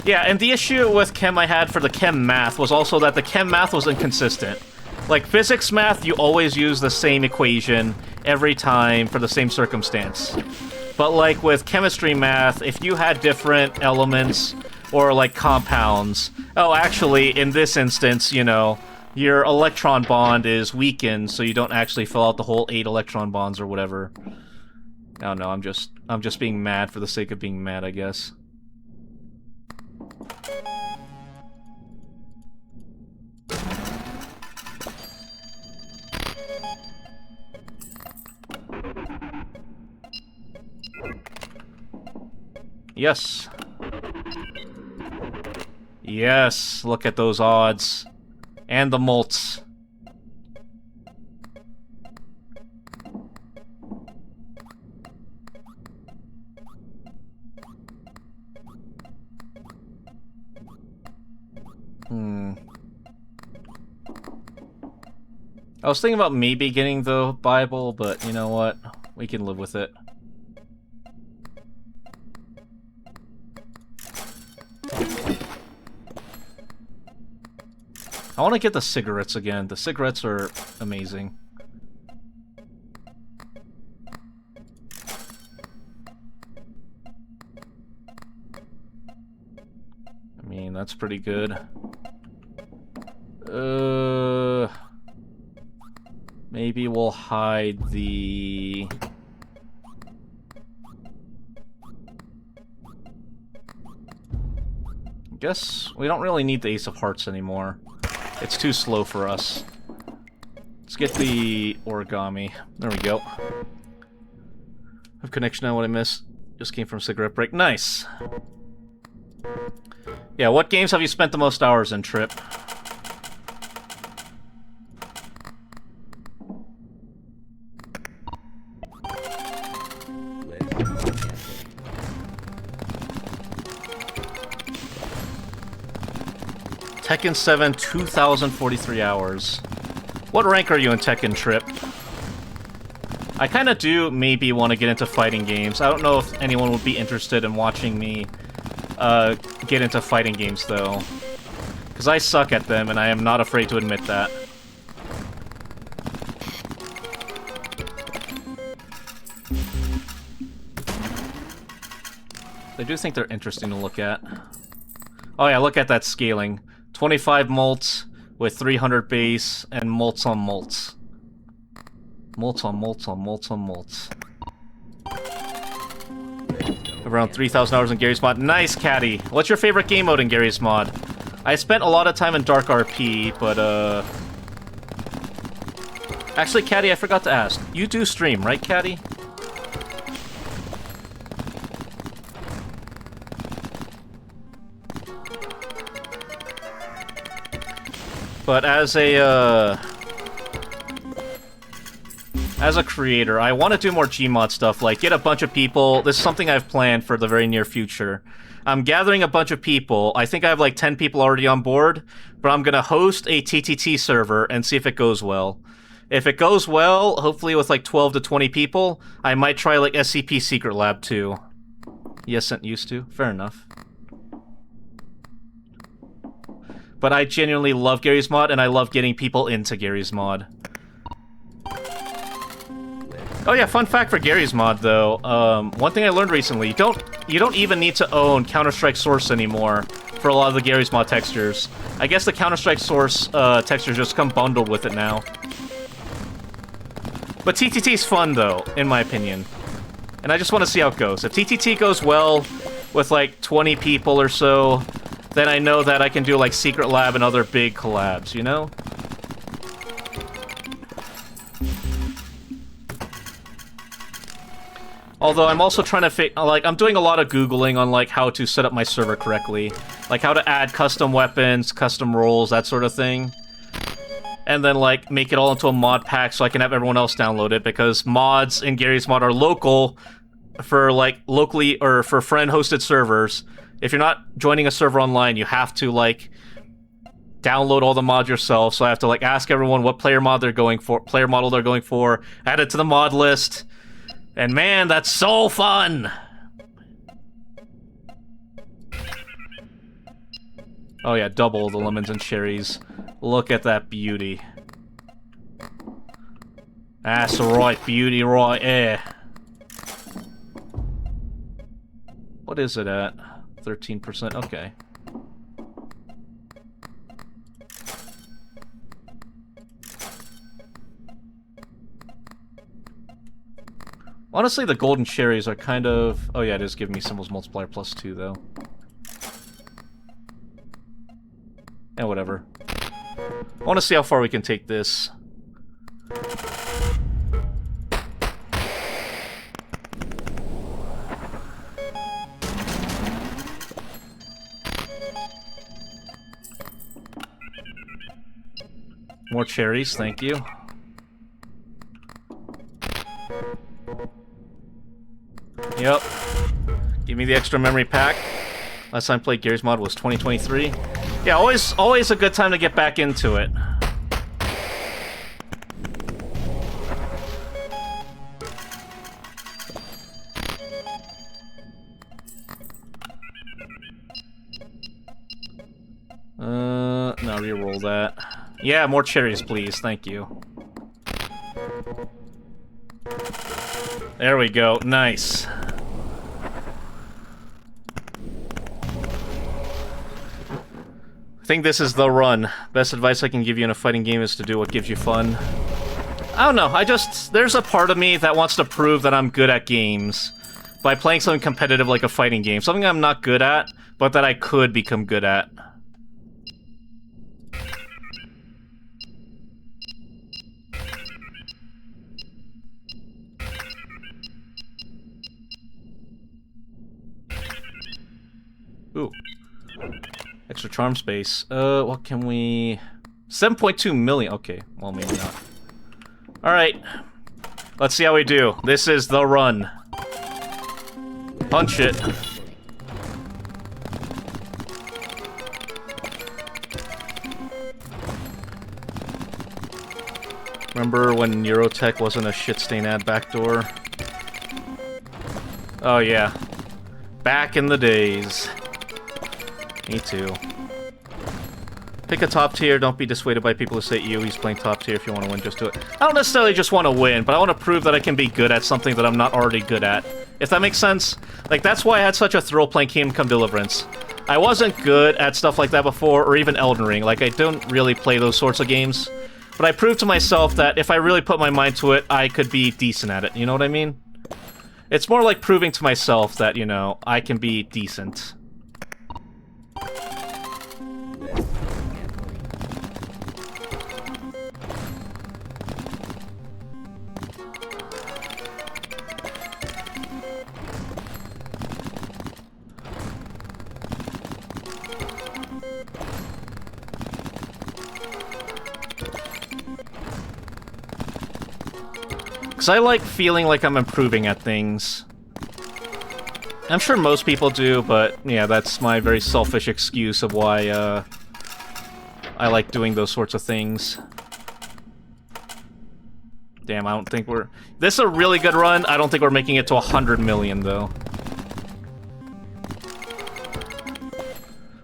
Yeah, and the issue with Chem I had for the Chem math was also that the Chem math was inconsistent. Like, physics math, you always use the same equation every time for the same circumstance. But, like, with chemistry math, if you had different elements or, like, compounds... Oh, actually, in this instance, you know, your electron bond is weakened, so you don't actually fill out the whole 8 electron bonds or whatever. I don't know, I'm just being mad for the sake of being mad, I guess. Yes. Yes, look at those odds. And the mults. I was thinking about maybe getting the Bible, but you know what? We can live with it. I want to get the cigarettes again. The cigarettes are amazing. I mean, that's pretty good. Maybe we'll hide the... Guess we don't really need the Ace of Hearts anymore. It's too slow for us. Let's get the origami. There we go. Have connection now. What I missed just came from cigarette break. Nice. Yeah, what games have you spent the most hours in, Trip? Tekken 7, 2,043 hours. What rank are you in Tekken, Trip? I kind of do maybe want to get into fighting games. I don't know if anyone would be interested in watching me get into fighting games, though. Because I suck at them, and I am not afraid to admit that. I do think they're interesting to look at. Oh yeah, look at that scaling. 25 mults with 300 base and mults on mults. Mults on mults on mults on mults. Around 3,000 hours in Gary's mod. Nice, Caddy. What's your favorite game mode in Gary's mod? I spent a lot of time in Dark RP, but actually, Caddy, I forgot to ask. You do stream, right, Caddy? But as a creator, I want to do more Gmod stuff, like get a bunch of people. This is something I've planned for the very near future. I'm gathering a bunch of people. I think I have like 10 people already on board, but I'm gonna host a TTT server and see if it goes well. If it goes well, hopefully with like 12 to 20 people, I might try like SCP Secret Lab too. Yes, used to. Fair enough. But I genuinely love Gary's mod, and I love getting people into Gary's mod. Oh yeah, fun fact for Gary's mod though. One thing I learned recently: you don't even need to own Counter-Strike Source anymore for a lot of the Gary's mod textures. I guess the Counter-Strike Source textures just come bundled with it now. But TTT's fun though, in my opinion, and I just want to see how it goes. If TTT goes well with like 20 people or so, then I know that I can do like Secret Lab and other big collabs, you know? Although I'm also trying to I'm doing a lot of Googling on like how to set up my server correctly. Like how to add custom weapons, custom roles, that sort of thing. And then like make it all into a mod pack so I can have everyone else download it, because mods in Gary's mod are local for like locally or for friend hosted servers. If you're not joining a server online, you have to, like, download all the mods yourself. So I have to, like, ask everyone what player model they're going for, add it to the mod list. And man, that's so fun! Oh yeah, double the lemons and cherries. Look at that beauty. That's right, beauty right, eh. What is it at? 13%, okay. Honestly, the golden cherries are kind of... Oh yeah, it is giving me symbols multiplier +2, though. Yeah, whatever. I want to see how far we can take this. More cherries, thank you. Yep. Give me the extra memory pack. Last time I played Gary's mod was 2023. Yeah, always a good time to get back into it. I'll reroll that. Yeah, more cherries, please. Thank you. There we go. Nice. I think this is the run. Best advice I can give you in a fighting game is to do what gives you fun. I don't know, there's a part of me that wants to prove that I'm good at games by playing something competitive like a fighting game. Something I'm not good at, but that I could become good at. Ooh. Extra charm space. What can we... 7.2 million. Okay, well, maybe not. Alright. Let's see how we do. This is the run. Punch it. Remember when Neurotech wasn't a shit-stain ad backdoor? Oh, yeah. Back in the days. Me too. Pick a top tier, don't be dissuaded by people who say he's playing top tier. If you want to win, just do it. I don't necessarily just want to win, but I want to prove that I can be good at something that I'm not already good at. If that makes sense? Like, that's why I had such a thrill playing Kingdom Come Deliverance. I wasn't good at stuff like that before, or even Elden Ring. Like, I don't really play those sorts of games. But I proved to myself that if I really put my mind to it, I could be decent at it. You know what I mean? It's more like proving to myself that, you know, I can be decent. Because I like feeling like I'm improving at things. I'm sure most people do, but yeah, that's my very selfish excuse of why I like doing those sorts of things. Damn, I don't think we're... This is a really good run. I don't think we're making it to 100 million, though.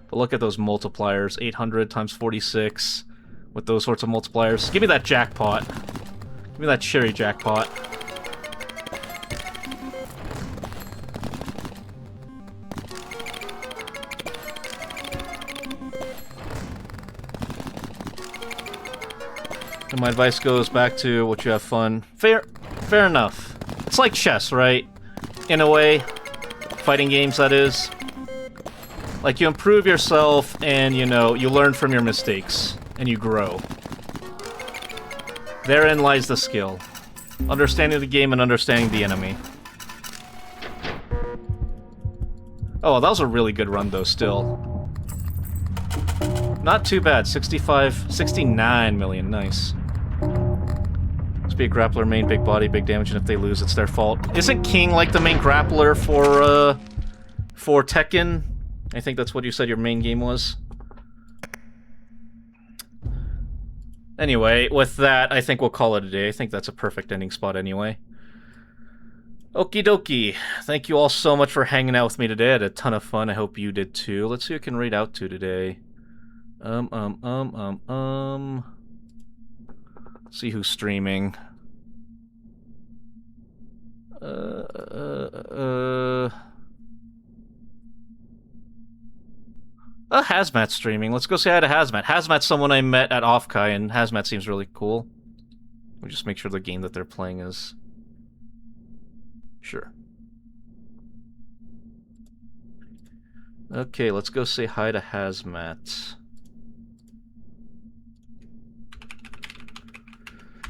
But look at those multipliers. 800 times 46 with those sorts of multipliers. Give me that jackpot. Give me that cherry jackpot. And my advice goes back to what you have fun. Fair enough. It's like chess, right? In a way. Fighting games, that is. Like, you improve yourself and, you know, you learn from your mistakes. And you grow. Therein lies the skill. Understanding the game and understanding the enemy. Oh, that was a really good run, though, still. Not too bad. 69 million. Nice. Must be a grappler, main, big body, big damage, and if they lose, it's their fault. Isn't King like the main grappler for Tekken? I think that's what you said your main game was. Anyway, with that, I think we'll call it a day. I think that's a perfect ending spot anyway. Okie dokie. Thank you all so much for hanging out with me today. I had a ton of fun. I hope you did too. Let's see who I can read out to today. See who's streaming. Hazmat's streaming. Let's go say hi to Hazmat. Hazmat's someone I met at Offkai, and Hazmat seems really cool. We'll just make sure the game that they're playing is... Sure. Okay, let's go say hi to Hazmat.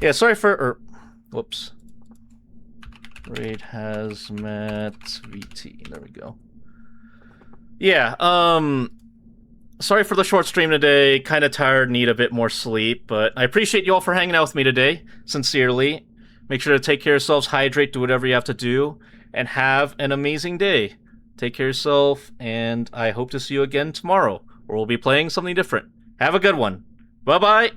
Yeah, sorry for... whoops. Raid Hazmat VT. There we go. Yeah, sorry for the short stream today. Kind of tired, need a bit more sleep, but I appreciate you all for hanging out with me today. Sincerely. Make sure to take care of yourselves, hydrate, do whatever you have to do, and have an amazing day. Take care of yourself, and I hope to see you again tomorrow, where we'll be playing something different. Have a good one. Bye-bye!